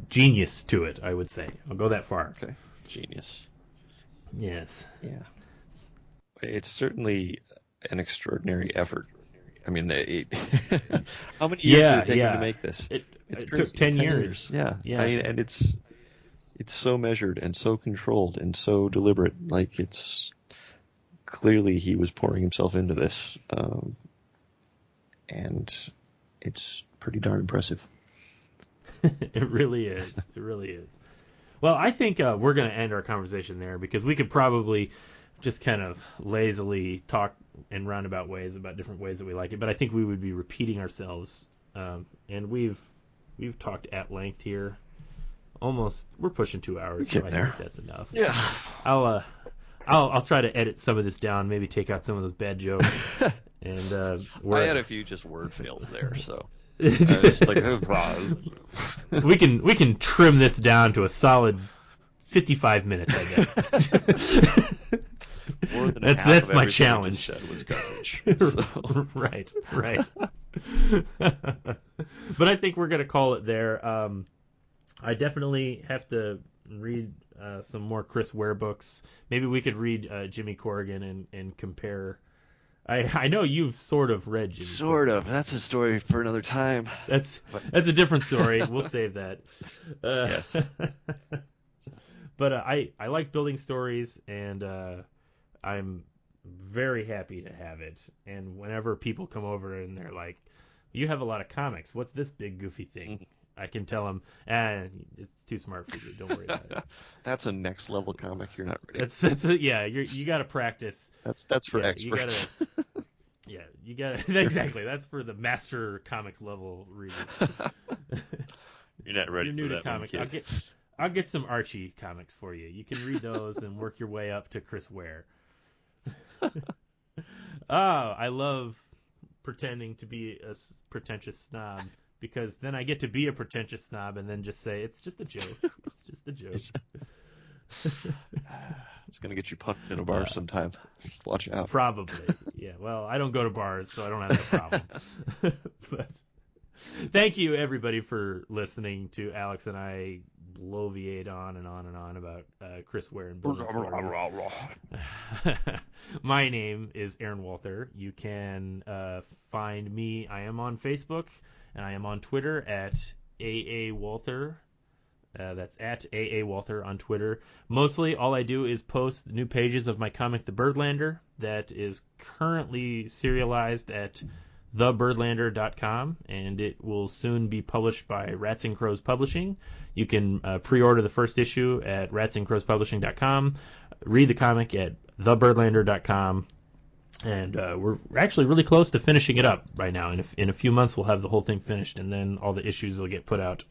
genius to it, I would say. I'll go that far. Okay, genius. Yes. Yeah. It's certainly an extraordinary effort. I mean, how many years did it take him to make this? It took 10 years. Yeah. I mean, and it's so measured and so controlled and so deliberate. Like, it's clearly he was pouring himself into this, and it's pretty darn impressive. It really is. It really is. Well, I think we're going to end our conversation there, because we could probably just kind of lazily talk in roundabout ways about different ways that we like it, but I think we would be repeating ourselves. And we've talked at length here. Almost, we're pushing 2 hours, so I think that's enough. Yeah. I'll try to edit some of this down, maybe take out some of those bad jokes. And I had a few just word fails there, so. It's like, we can trim this down to a solid 55 minutes, I guess. More than half that's of my everything challenge. we just said was garbage. So. Right. But I think we're gonna call it there. I definitely have to read some more Chris Ware books. Maybe we could read Jimmy Corrigan and compare. I know you've sort of read Jimmy Sort of. That's a story for another time. That's a different story. We'll save that. Yes. But I like building stories, and I'm very happy to have it. And whenever people come over and they're like, "You have a lot of comics. What's this big goofy thing?" I can tell them, it's too smart for you. Don't worry about it. That's a next level comic. You're not ready. You got to practice. That's for experts. You gotta exactly. That's for the master comics level readers. You're not ready. You're new for to that comics. one, kid. I'll get some Archie comics for you. You can read those and work your way up to Chris Ware. I love pretending to be a pretentious snob, because then I get to be a pretentious snob and then just say, it's just a joke. It's just a joke. It's going to get you punched in a bar sometime. Just watch out. Probably. Yeah, well, I don't go to bars, so I don't have that problem. But thank you, everybody, for listening to Alex and I bloviate on and on and on about Chris Ware and building stories. My name is Aaron Walther. You can find me. I am on Facebook, and I am on Twitter at AA Walther. That's at AA Walther on Twitter. Mostly all I do is post new pages of my comic, The Birdlander, that is currently serialized at thebirdlander.com, and it will soon be published by Rats and Crows Publishing. You can pre-order the first issue at ratsandcrowspublishing.com, read the comic at thebirdlander.com, and we're actually really close to finishing it up right now. In a few months, we'll have the whole thing finished, and then all the issues will get put out.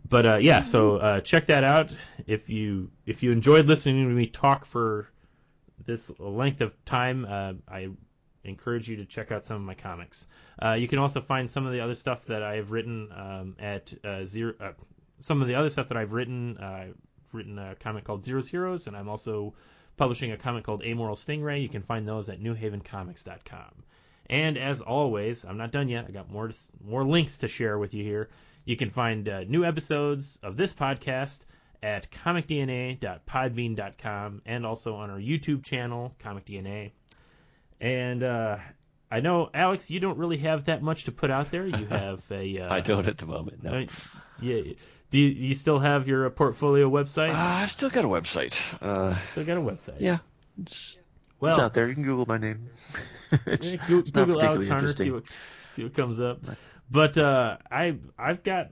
But so check that out. If you enjoyed listening to me talk for this length of time, I encourage you to check out some of my comics. You can also find some of the other stuff that I have written at some of the other stuff that I've written. I've written a comic called Zero Zeros, and I'm also publishing a comic called Amoral Stingray. You can find those at newhavencomics.com. And as always, I'm not done yet. I got more links to share with you here. You can find new episodes of this podcast at comicdna.podbean.com and also on our YouTube channel, Comic DNA. And I know, Alex, you don't really have that much to put out there. You have a... I don't at the moment, no. Yeah. Do you still have your portfolio website? I've still got a website. Still got a website. Yeah. It's out there. You can Google my name. It's Google not Alex particularly Harner, see what comes up. But I've got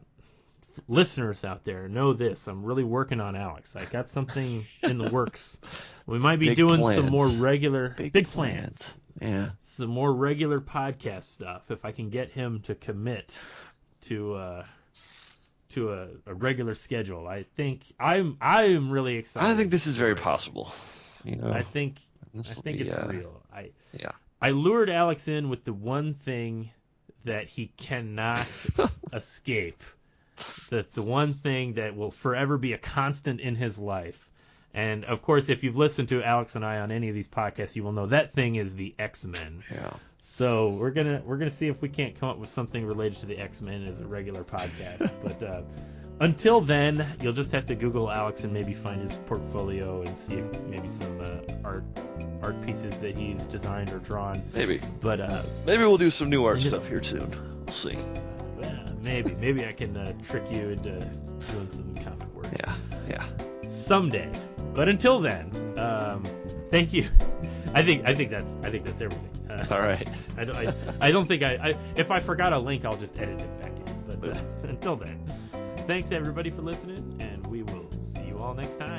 listeners out there. Know this. I'm really working on Alex. I got something in the works. We might be doing some more regular... Big plans. Yeah. Some more regular podcast stuff. If I can get him to commit to a regular schedule. I think I'm really excited. I think this is very possible. I think it's real. Yeah. I lured Alex in with the one thing that he cannot escape. The one thing that will forever be a constant in his life. And of course, if you've listened to Alex and I on any of these podcasts, you will know that thing is the X-Men. Yeah. So we're gonna see if we can't come up with something related to the X-Men as a regular podcast. But until then, you'll just have to Google Alex and maybe find his portfolio and see if maybe some art pieces that he's designed or drawn. Maybe. But maybe we'll do some new art stuff here soon. We'll see. Yeah, maybe I can trick you into doing some comic work. Yeah. Someday. But until then, thank you. I think that's everything. All right. I don't think if I forgot a link, I'll just edit it back in. But until then, thanks everybody for listening, and we will see you all next time.